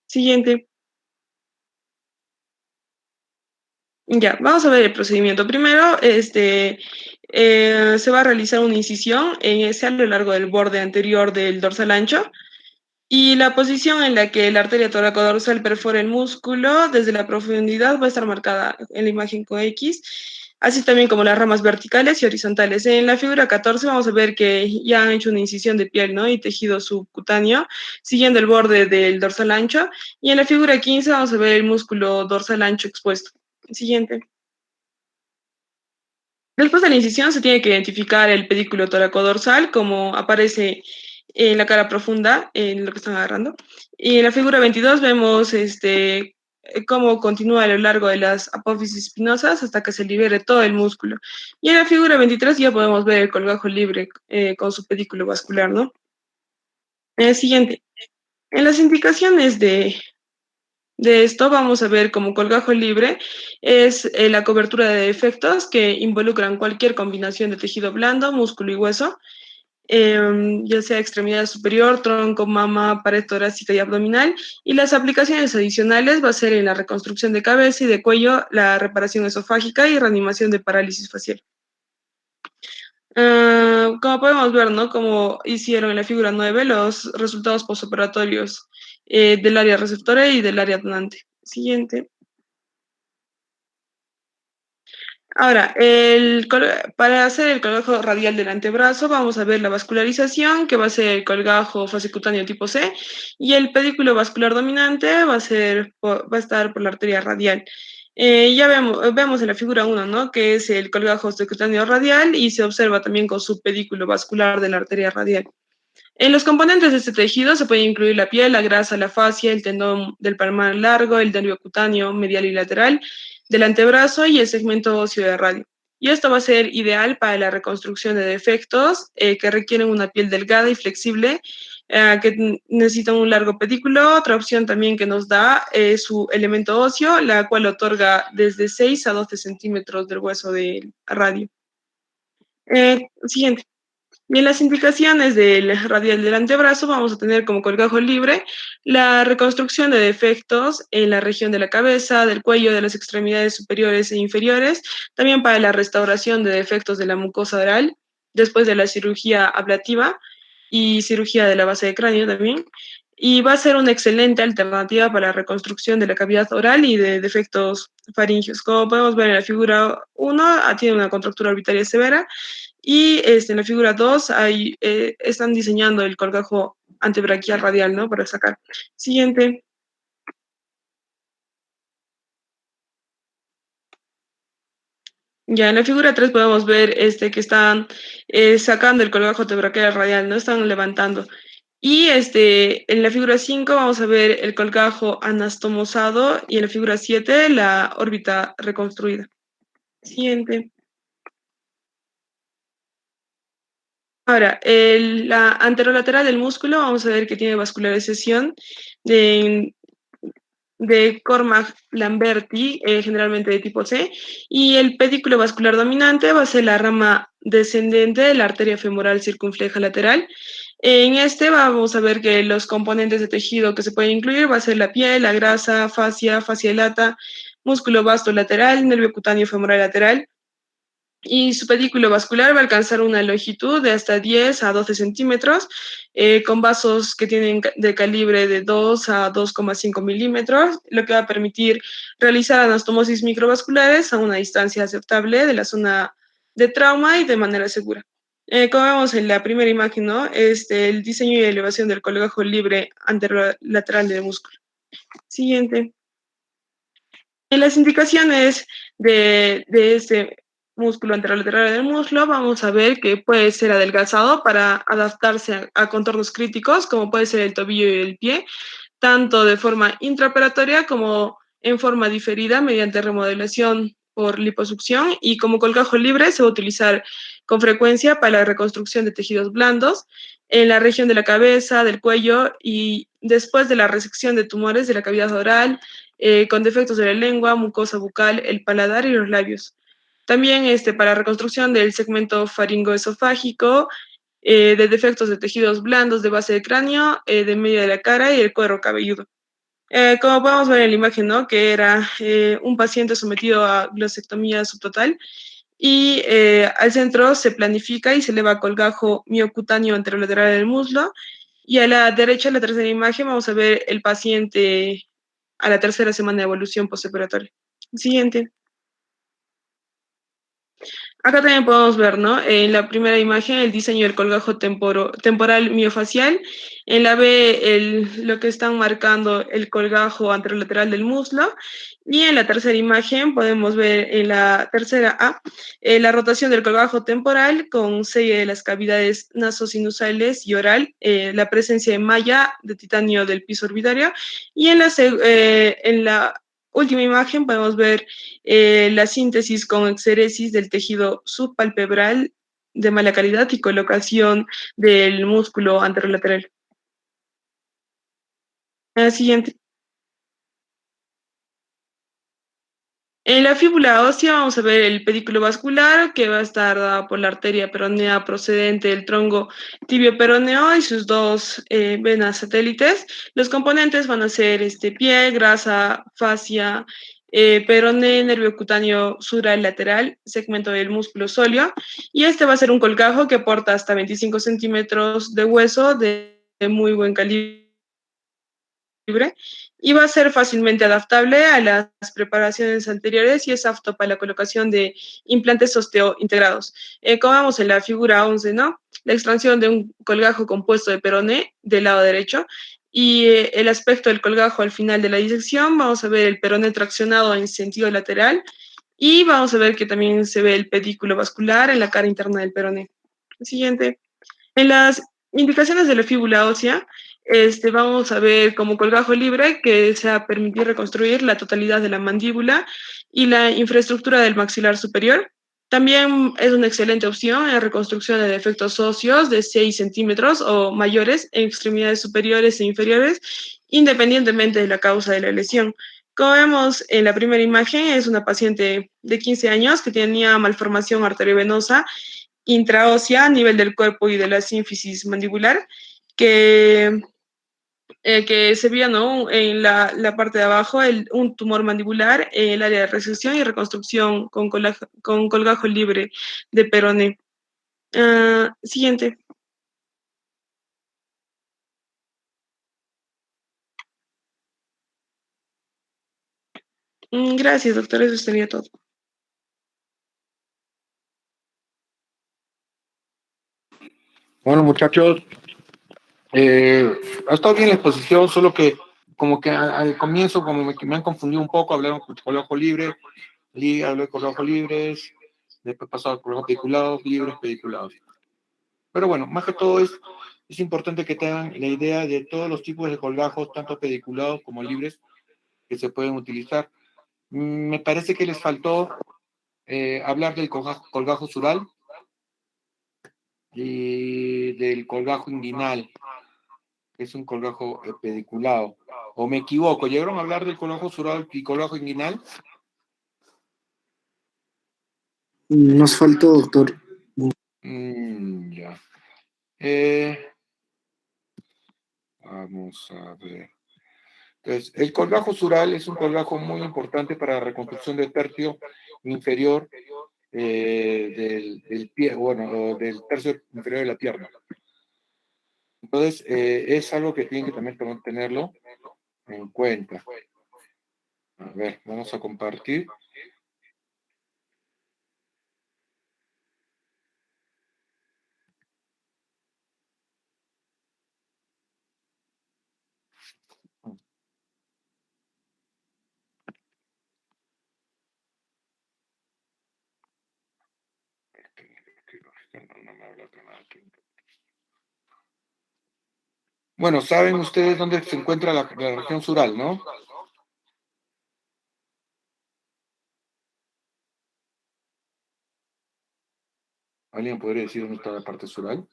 Siguiente. Ya, vamos a ver el procedimiento. Primero, se va a realizar una incisión en ese a lo largo del borde anterior del dorsal ancho y la posición en la que la arteria toracodorsal perfora el músculo desde la profundidad va a estar marcada en la imagen con X, así también como las ramas verticales y horizontales. En la figura 14 vamos a ver que ya han hecho una incisión de piel, ¿no?, y tejido subcutáneo siguiendo el borde del dorsal ancho, y en la figura 15 vamos a ver el músculo dorsal ancho expuesto. Siguiente. Después de la incisión se tiene que identificar el pedículo toracodorsal, como aparece en la cara profunda, en lo que están agarrando. Y en la figura 22 vemos cómo continúa a lo largo de las apófisis espinosas hasta que se libere todo el músculo. Y en la figura 23 ya podemos ver el colgajo libre con su pedículo vascular, ¿no? Siguiente. En las indicaciones de esto vamos a ver como colgajo libre es la cobertura de defectos que involucran cualquier combinación de tejido blando, músculo y hueso, ya sea extremidad superior, tronco, mama, pared torácica y abdominal. Y las aplicaciones adicionales va a ser en la reconstrucción de cabeza y de cuello, la reparación esofágica y reanimación de parálisis facial. Como podemos ver, ¿no?, como hicieron en la figura 9 los resultados postoperatorios del área receptora y del área donante. Siguiente. Ahora, para hacer el colgajo radial del antebrazo, vamos a ver la vascularización, que va a ser el colgajo fascicutáneo tipo C, y el pedículo vascular dominante va a estar por la arteria radial. Ya vemos en la figura 1, ¿no?, que es el colgajo fascicutáneo radial y se observa también con su pedículo vascular de la arteria radial. En los componentes de este tejido se puede incluir la piel, la grasa, la fascia, el tendón del palmar largo, el nervio cutáneo medial y lateral del antebrazo y el segmento óseo de radio. Y esto va a ser ideal para la reconstrucción de defectos que requieren una piel delgada y flexible, que necesitan un largo pedículo. Otra opción también que nos da es su elemento óseo, la cual otorga desde 6 a 12 centímetros del hueso del radio. Siguiente. Y en las indicaciones del radial del antebrazo vamos a tener como colgajo libre la reconstrucción de defectos en la región de la cabeza, del cuello, de las extremidades superiores e inferiores, también para la restauración de defectos de la mucosa oral después de la cirugía ablativa y cirugía de la base de cráneo también. y va a ser una excelente alternativa para la reconstrucción de la cavidad oral y de defectos faringios. Como podemos ver en la figura 1, tiene una contractura orbitaria severa y en la figura 2 están diseñando el colgajo antebraquial radial, ¿no? Para sacar. Siguiente. Ya en la figura 3 podemos ver que están sacando el colgajo antebraquial radial, ¿no? Están levantando. Y en la figura 5 vamos a ver el colgajo anastomosado y en la figura 7 la órbita reconstruida. Siguiente. Ahora, la anterolateral del músculo, vamos a ver que tiene vascularización de, de Cormack-Lamberti, generalmente de tipo C, y el pedículo vascular dominante va a ser la rama descendente de la arteria femoral circunfleja lateral. En este vamos a ver que los componentes de tejido que se pueden incluir va a ser la piel, la grasa, fascia lata, músculo vasto lateral, nervio cutáneo femoral lateral, y su pedículo vascular va a alcanzar una longitud de hasta 10 a 12 centímetros, con vasos que tienen de calibre de 2 a 2,5 milímetros, lo que va a permitir realizar anastomosis microvasculares a una distancia aceptable de la zona de trauma y de manera segura. Como vemos en la primera imagen, ¿no? El diseño y elevación del colgajo libre anterolateral del músculo. Siguiente. En las indicaciones de este músculo anterolateral del muslo, vamos a ver que puede ser adelgazado para adaptarse a contornos críticos, como puede ser el tobillo y el pie, tanto de forma intraoperatoria como en forma diferida mediante remodelación por liposucción, y como colgajo libre se va a utilizar con frecuencia para la reconstrucción de tejidos blandos en la región de la cabeza, del cuello y después de la resección de tumores de la cavidad oral, con defectos de la lengua, mucosa bucal, el paladar y los labios. También para reconstrucción del segmento faringoesofágico, de defectos de tejidos blandos de base de cráneo, de medio de la cara y el cuero cabelludo. Como podemos ver en la imagen, ¿no? Que era un paciente sometido a glosectomía subtotal y al centro se planifica y se eleva colgajo miocutáneo anterolateral del muslo, y a la derecha, en la tercera imagen, vamos a ver el paciente a la tercera semana de evolución postoperatoria. Siguiente. Acá también podemos ver, ¿no? En la primera imagen, el diseño del colgajo temporal miofacial. En la B, lo que están marcando el colgajo anterolateral del muslo. Y en la tercera imagen podemos ver en la tercera A la rotación del colgajo temporal con serie de las cavidades nasosinusales y oral, la presencia de malla de titanio del piso orbitario. Y en la última imagen podemos ver la síntesis con exéresis del tejido subpalpebral de mala calidad y colocación del músculo anterolateral. Siguiente. En la fíbula ósea vamos a ver el pedículo vascular, que va a estar dada por la arteria peronea procedente del tronco tibio-peroneo y sus dos venas satélites. Los componentes van a ser piel, grasa, fascia, peroné, nervio cutáneo sural lateral, segmento del músculo sóleo, y este va a ser un colgajo que aporta hasta 25 centímetros de hueso de muy buen calibre y va a ser fácilmente adaptable a las preparaciones anteriores y es apto para la colocación de implantes osteointegrados. Como vemos en la figura 11, ¿no? La extracción de un colgajo compuesto de peroné del lado derecho y el aspecto del colgajo al final de la disección, vamos a ver el peroné traccionado en sentido lateral y vamos a ver que también se ve el pedículo vascular en la cara interna del peroné. Siguiente. En las indicaciones de la fíbula ósea, vamos a ver como colgajo libre que se va a permitir reconstruir la totalidad de la mandíbula y la infraestructura del maxilar superior. También es una excelente opción en reconstrucción de defectos óseos de 6 centímetros o mayores en extremidades superiores e inferiores, independientemente de la causa de la lesión. Como vemos en la primera imagen, es una paciente de 15 años que tenía malformación arteriovenosa intraósea a nivel del cuerpo y de la sínfisis mandibular, que, que se veía, ¿no? En la parte de abajo un tumor mandibular en el área de resección y reconstrucción con colgajo libre de peroné. Siguiente. Gracias, doctor, eso sería todo. Bueno, muchachos, ha estado bien la exposición, solo que como que al comienzo que me han confundido un poco, hablaron con colegio libre, hablé de colegio libres, después pasado a colegio pediculados, libres, pediculados. Pero bueno, más que todo es importante que tengan la idea de todos los tipos de colgajos, tanto pediculados como libres, que se pueden utilizar. Me parece que les faltó hablar del colgajo sural y del colgajo inguinal, que es un colgajo pediculado. ¿O me equivoco? ¿Llegaron a hablar del colgajo sural y colgajo inguinal? Nos faltó, doctor. Ya. Vamos a ver. Entonces, el colgajo sural es un colgajo muy importante para la reconstrucción del tercio inferior del pie, bueno, del tercio inferior de la pierna. Entonces, es algo que tienen que también tenerlo en cuenta. A ver, vamos a compartir. Bueno, saben ustedes dónde se encuentra la región sural, ¿no? ¿Alguien podría decir dónde está la parte sural?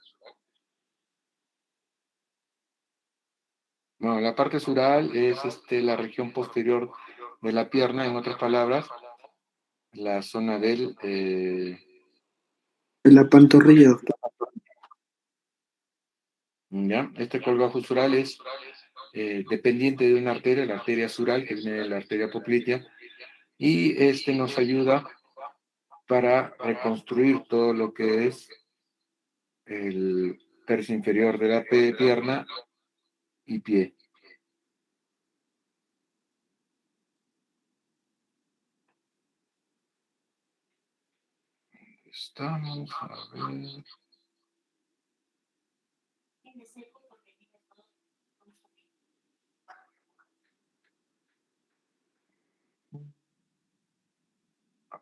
Bueno, la parte sural es la región posterior de la pierna, en otras palabras, la zona De la pantorrilla, doctor. ¿ya? Este colgajo sural es dependiente de una arteria, la arteria sural, que viene de la arteria poplitea, y nos ayuda para reconstruir todo lo que es el tercio inferior de la pierna y pie. Estamos a ver.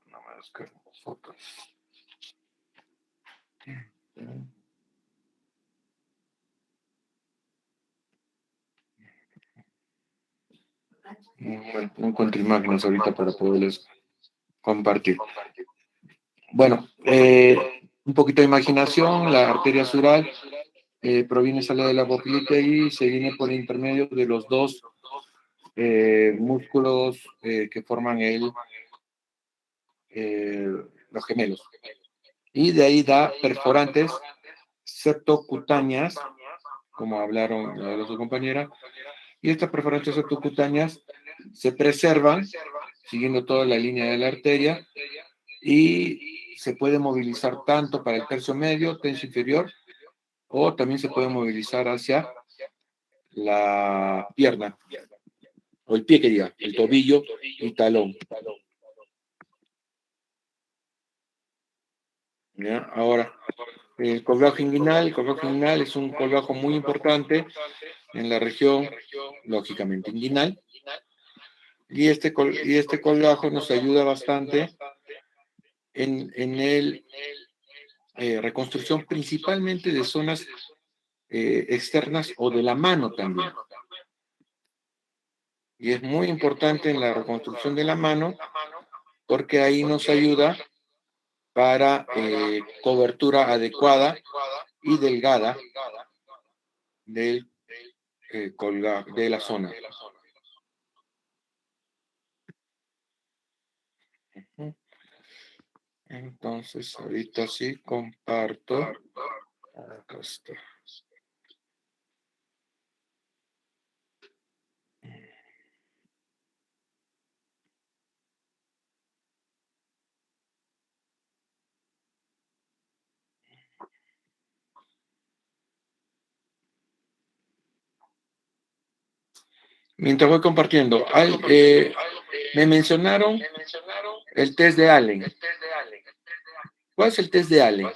No me descargo fotos. Bueno, no encuentro imágenes ahorita para poderles compartir. Bueno, un poquito de imaginación, la arteria sural sale de la poplite y se viene por intermedio de los dos músculos que forman eh, los gemelos. Y de ahí da perforantes septocutáneas, como hablaron de su compañera, y estas perforantes septocutáneas se preservan siguiendo toda la línea de la arteria y se puede movilizar tanto para el tercio medio, tercio inferior, o también se puede movilizar hacia la pierna, o el pie que diga, el tobillo y talón. ¿Ya? Ahora, el colgajo inguinal es un colgajo muy importante en la región, lógicamente, inguinal, y este colgajo nos ayuda bastante en el reconstrucción principalmente de zonas externas o de la mano también. Y es muy importante en la reconstrucción de la mano porque ahí nos ayuda para cobertura adecuada y delgada del de la zona. Entonces, ahorita sí comparto. Acá está. Mientras voy compartiendo, Me mencionaron el test de Allen. ¿Cuál es el test de Allen?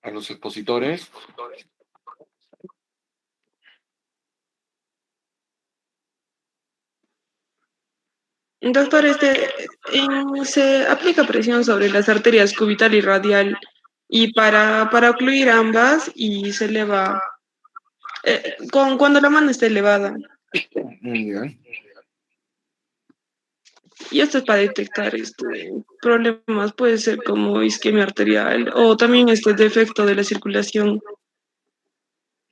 A los expositores. Doctor, se aplica presión sobre las arterias cubital y radial y para ocluir ambas y se eleva, cuando la mano está elevada. Ya. Y esto es para detectar problemas, puede ser como isquemia arterial o también este defecto de la circulación.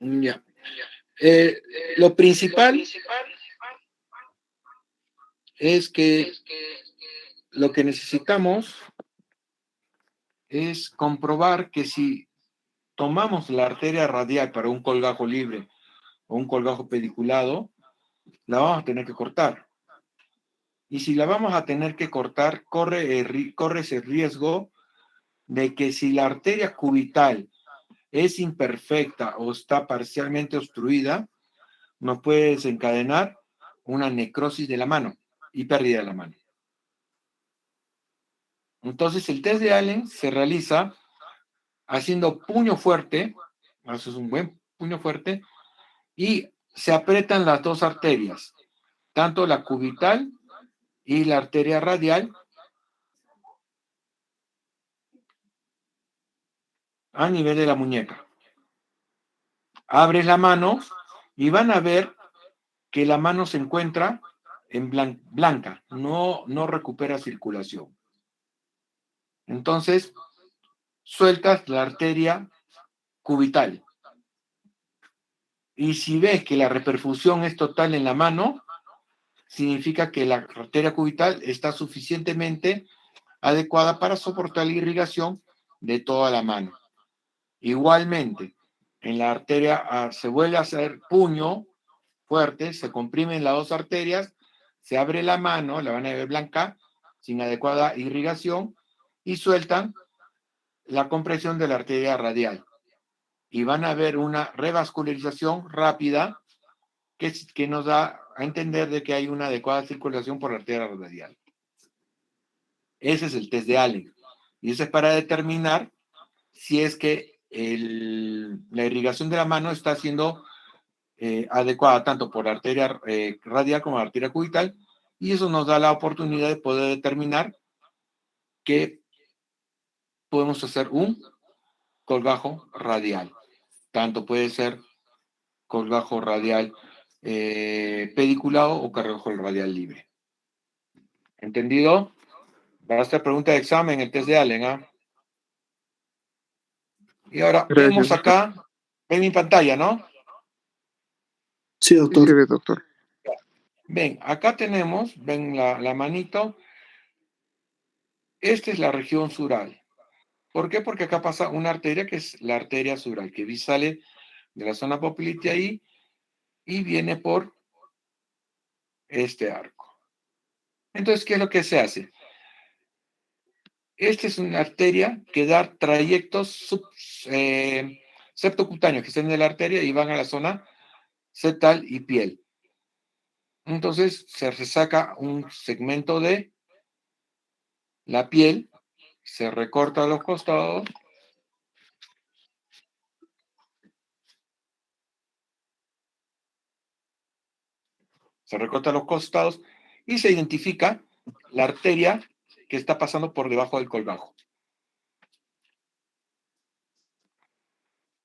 Ya. Lo principal es que lo que necesitamos es comprobar que si tomamos la arteria radial para un colgajo libre o un colgajo pediculado, la vamos a tener que cortar. Y si la vamos a tener que cortar, corre ese riesgo de que si la arteria cubital es imperfecta o está parcialmente obstruida, nos puede desencadenar una necrosis de la mano y pérdida de la mano. Entonces, el test de Allen se realiza haciendo puño fuerte, haces un buen puño fuerte, y se aprietan las dos arterias, tanto la cubital y la arteria radial, a nivel de la muñeca. Abres la mano y van a ver que la mano se encuentra en blanca, no recupera circulación. Entonces, sueltas la arteria cubital. Y si ves que la reperfusión es total en la mano, significa que la arteria cubital está suficientemente adecuada para soportar la irrigación de toda la mano. Igualmente, en la arteria se vuelve a hacer puño fuerte, se comprimen las dos arterias, se abre la mano, la van a ver blanca, sin adecuada irrigación, y sueltan la compresión de la arteria radial. Y van a ver una revascularización rápida que nos da a entender de que hay una adecuada circulación por la arteria radial. Ese es el test de Allen. Y eso es para determinar si es que la irrigación de la mano está siendo adecuada tanto por la arteria radial como la arteria cubital, y eso nos da la oportunidad de poder determinar que podemos hacer un colgajo radial. Tanto puede ser colgajo radial pediculado o colgajo radial libre. ¿Entendido? Va a ser pregunta de examen, el test de Allen, ¿ah? Y ahora Gracias, vemos doctor. acá, ven mi pantalla, ¿no? Sí, Sí doctor. se ve, doctor. Ven, acá tenemos, ven la manito. Esta es la región sural. ¿Por qué? Porque acá pasa una arteria que es la arteria sural, que sale de la zona popliteal ahí y viene por este arco. Entonces, ¿qué es lo que se hace? Esta es una arteria que da trayectos septocutáneos que salen de la arteria y van a la zona septal y piel. Entonces, se resaca un segmento de la piel, se recorta a los costados, y se identifica la arteria que está pasando por debajo del colgajo.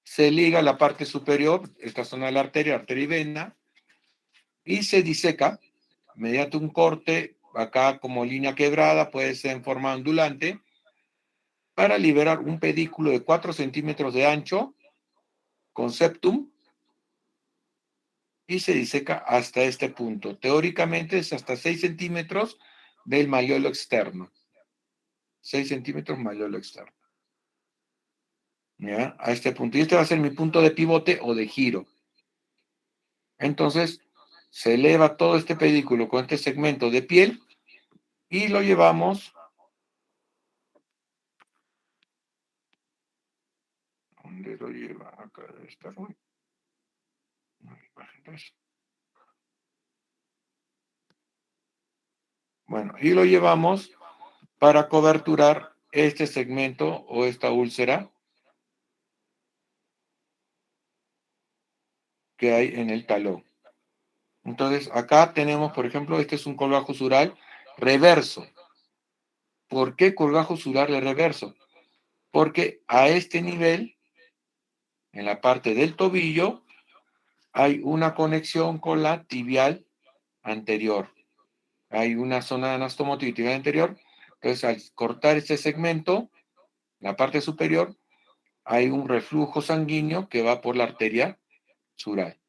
Se liga la parte superior, esta zona de la arteria y vena, y se diseca mediante un corte, acá como línea quebrada, puede ser en forma ondulante, para liberar un pedículo de 4 centímetros de ancho con septum, y se diseca hasta este punto. Teóricamente es hasta 6 centímetros del malleolo externo. 6 centímetros malleolo externo. ¿Ya? A este punto. Y este va a ser mi punto de pivote o de giro. Entonces, se eleva todo este pedículo con este segmento de piel y lo llevamos. ¿Dónde lo lleva? Acá debe estar. Uy. Bueno, y lo llevamos para coberturar este segmento o esta úlcera que hay en el talón. Entonces, acá tenemos, por ejemplo, este es un colgajo sural reverso. ¿Por qué colgajo sural de reverso? Porque a este nivel, en la parte del tobillo, hay una conexión con la tibial anterior. Hay una zona de anastomosis tibial anterior. Entonces, al cortar este segmento, la parte superior, hay un reflujo sanguíneo que va por la arteria sural.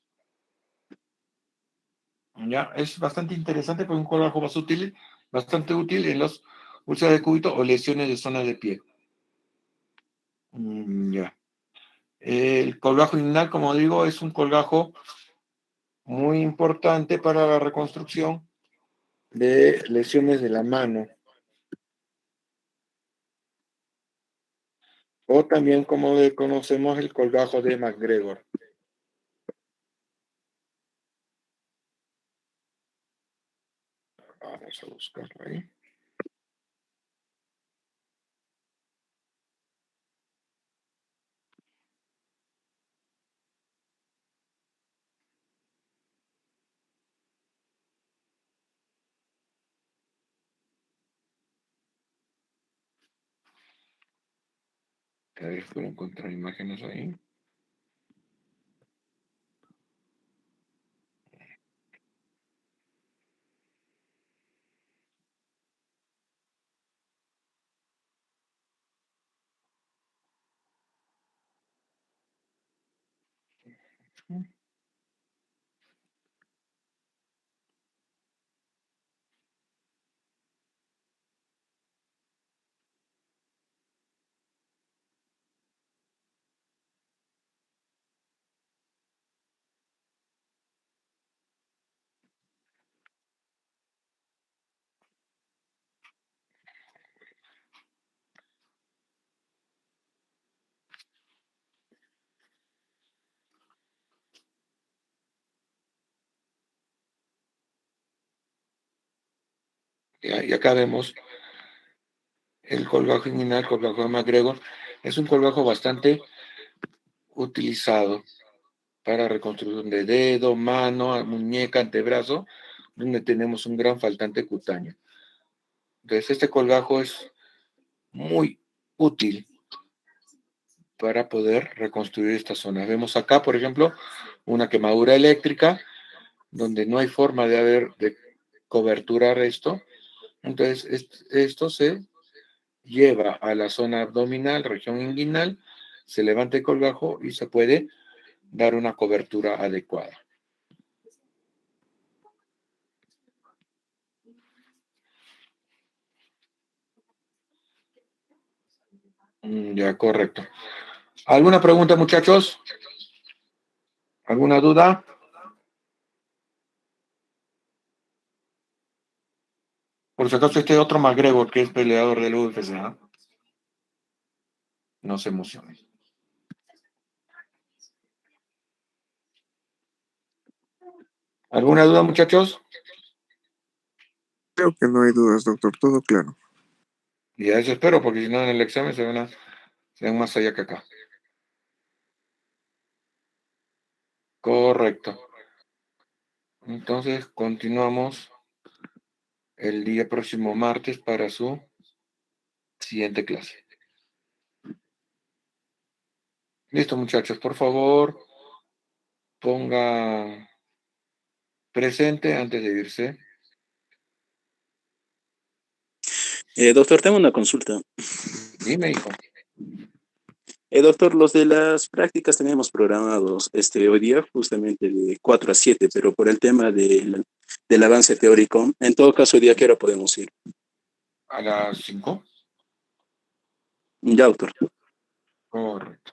¿Ya? Es bastante interesante porque un colgajo bastante útil en los úlceras de cúbito o lesiones de zona de pie. Ya. El colgajo inguinal, como digo, es un colgajo muy importante para la reconstrucción de lesiones de la mano. O también como le conocemos el colgajo de McGregor. Vamos a buscarlo ahí. A ver, puedo encontrar imágenes ahí. Y acá vemos el colgajo inguinal, colgajo de McGregor. Es un colgajo bastante utilizado para reconstrucción de dedo, mano, muñeca, antebrazo, donde tenemos un gran faltante cutáneo. Entonces, este colgajo es muy útil para poder reconstruir esta zona. Vemos acá, por ejemplo, una quemadura eléctrica, donde no hay forma de coberturar esto. Entonces, esto se lleva a la zona abdominal, región inguinal, se levanta el colgajo y se puede dar una cobertura adecuada. Ya, correcto. ¿Alguna pregunta, muchachos? ¿Alguna duda? Por si acaso, este otro McGregor, que es peleador del UFC, ¿ah? No se emocionen. ¿Alguna duda, muchachos? Creo que no hay dudas, doctor, todo claro. Y a eso espero, porque si no en el examen se ven más allá que acá. Correcto. Entonces, continuamos el día próximo martes para su siguiente clase. Listo, muchachos, por favor, ponga presente antes de irse. Doctor, tengo una consulta. Dime, hijo. Doctor, los de las prácticas tenemos programados hoy día justamente de 4 a 7, pero por el tema del avance teórico, en todo caso, hoy día, ¿qué hora podemos ir? A las 5. Ya, doctor. Correcto.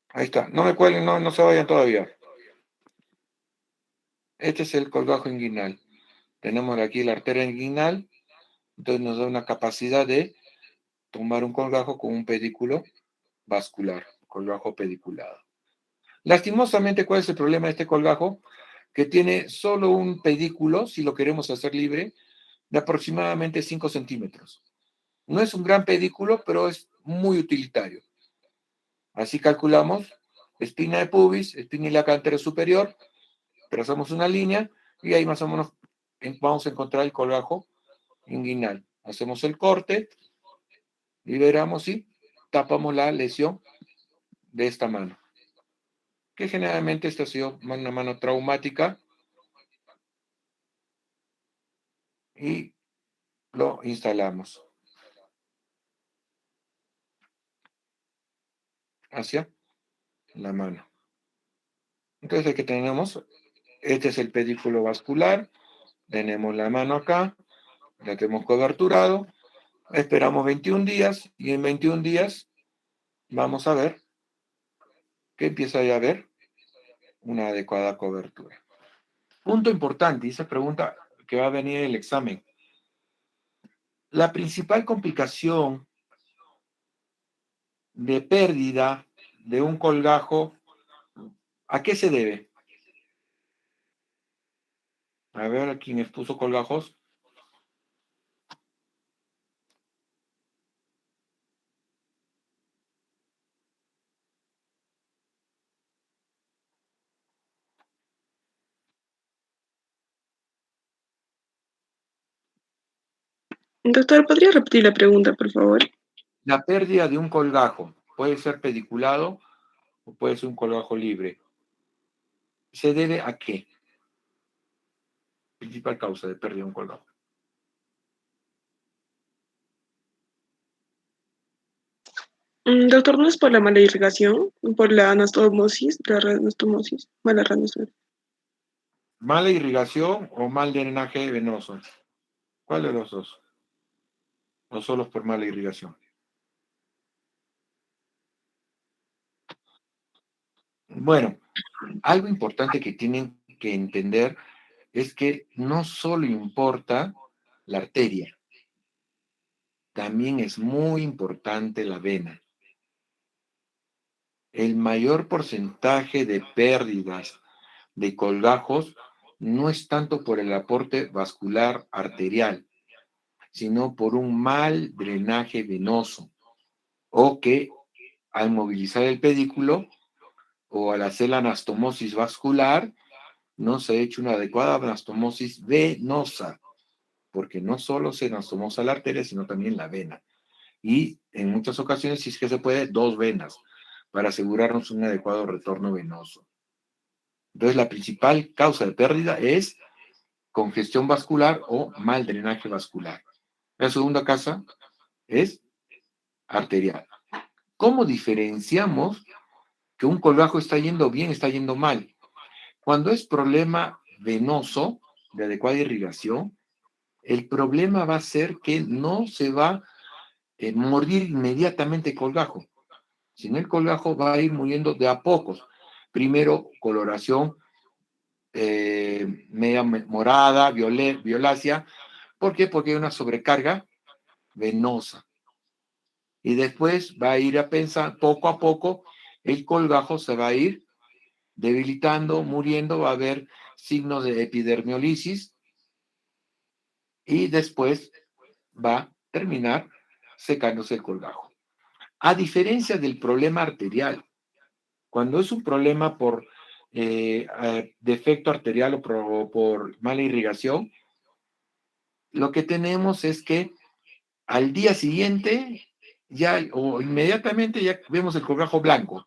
Ahí está. No me cuelguen, no se vayan todavía. Este es el colgajo inguinal. Tenemos aquí la arteria inguinal, entonces nos da una capacidad de tomar un colgajo con un pedículo vascular, colgajo pediculado. Lastimosamente, ¿cuál es el problema de este colgajo? Que tiene solo un pedículo, si lo queremos hacer libre, de aproximadamente 5 centímetros. No es un gran pedículo, pero es muy utilitario. Así calculamos espina de pubis, espina ilíaca anterior superior, trazamos una línea y ahí más o menos vamos a encontrar el colgajo inguinal. Hacemos el corte, liberamos y tapamos la lesión de esta mano, que generalmente esta ha sido una mano traumática, y lo instalamos hacia la mano. Entonces aquí tenemos, este es el pedículo vascular, tenemos la mano acá, la tenemos coberturado, esperamos 21 días y en 21 días vamos a ver que empieza a haber una adecuada cobertura. Punto importante, y esa pregunta que va a venir en el examen. La principal complicación de pérdida de un colgajo, ¿a qué se debe? A ver, ¿a quién expuso colgajos? Doctor, ¿podría repetir la pregunta, por favor? La pérdida de un colgajo puede ser pediculado o puede ser un colgajo libre. ¿Se debe a qué? Principal causa de pérdida de un colgajo. Doctor, ¿no es por la mala irrigación? ¿Por la anastomosis? Mala anastomosis. ¿Mala irrigación o mal drenaje venoso? ¿Cuál de los dos? ¿O solo por mala irrigación? Bueno, algo importante que tienen que entender es que no solo importa la arteria, también es muy importante la vena. El mayor porcentaje de pérdidas de colgajos no es tanto por el aporte vascular arterial, sino por un mal drenaje venoso, o que al movilizar el pedículo o al hacer la anastomosis vascular, no se ha hecho una adecuada anastomosis venosa, porque no solo se anastomosa la arteria, sino también la vena. Y en muchas ocasiones, si es que se puede, dos venas, para asegurarnos un adecuado retorno venoso. Entonces, la principal causa de pérdida es congestión vascular o mal drenaje vascular. La segunda causa es arterial. ¿Cómo diferenciamos que un colgajo está yendo bien, está yendo mal? Cuando es problema venoso de adecuada irrigación, el problema va a ser que no se va a morir inmediatamente el colgajo, sino el colgajo va a ir muriendo de a pocos. Primero, coloración media morada, violácea. ¿Por qué? Porque hay una sobrecarga venosa. Y después va a ir a pensar, poco a poco, el colgajo se va a ir debilitando, muriendo, va a haber signos de epidermiolisis y después va a terminar secándose el colgajo. A diferencia del problema arterial, cuando es un problema por defecto arterial o por mala irrigación, lo que tenemos es que al día siguiente ya o inmediatamente ya vemos el colgajo blanco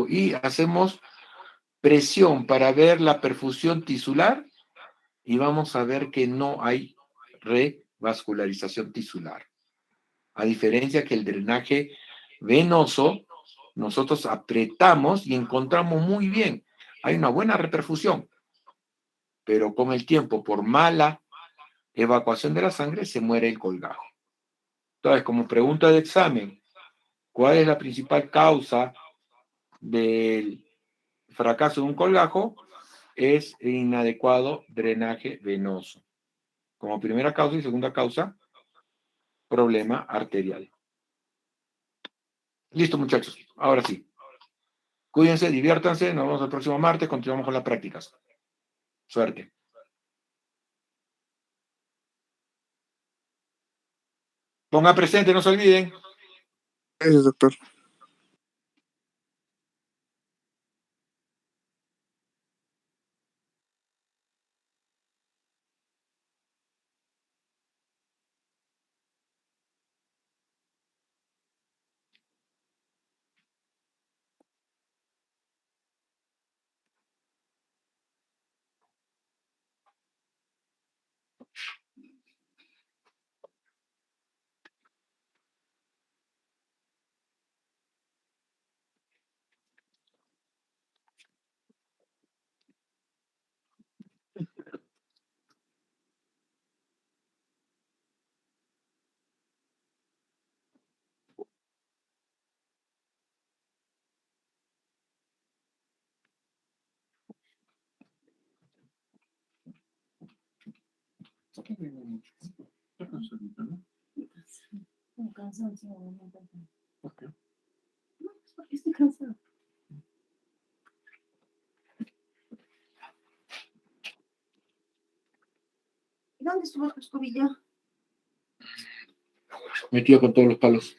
y hacemos presión para ver la perfusión tisular y vamos a ver que no hay revascularización tisular. A diferencia que el drenaje venoso, nosotros apretamos y encontramos muy bien, hay una buena reperfusión, pero con el tiempo, por mala evacuación de la sangre, se muere el colgajo. Entonces, como pregunta de examen, ¿cuál es la principal causa del fracaso de un colgajo es inadecuado drenaje venoso. Como primera causa y segunda causa, problema arterial. Listo, muchachos. Ahora sí. Cuídense, diviértanse. Nos vemos el próximo martes. Continuamos con las prácticas. Suerte. Ponga presente, no se olviden. Gracias, doctor. Estoy cansada. ¿Dónde estuvo tu escobilla? Metido con todos los palos.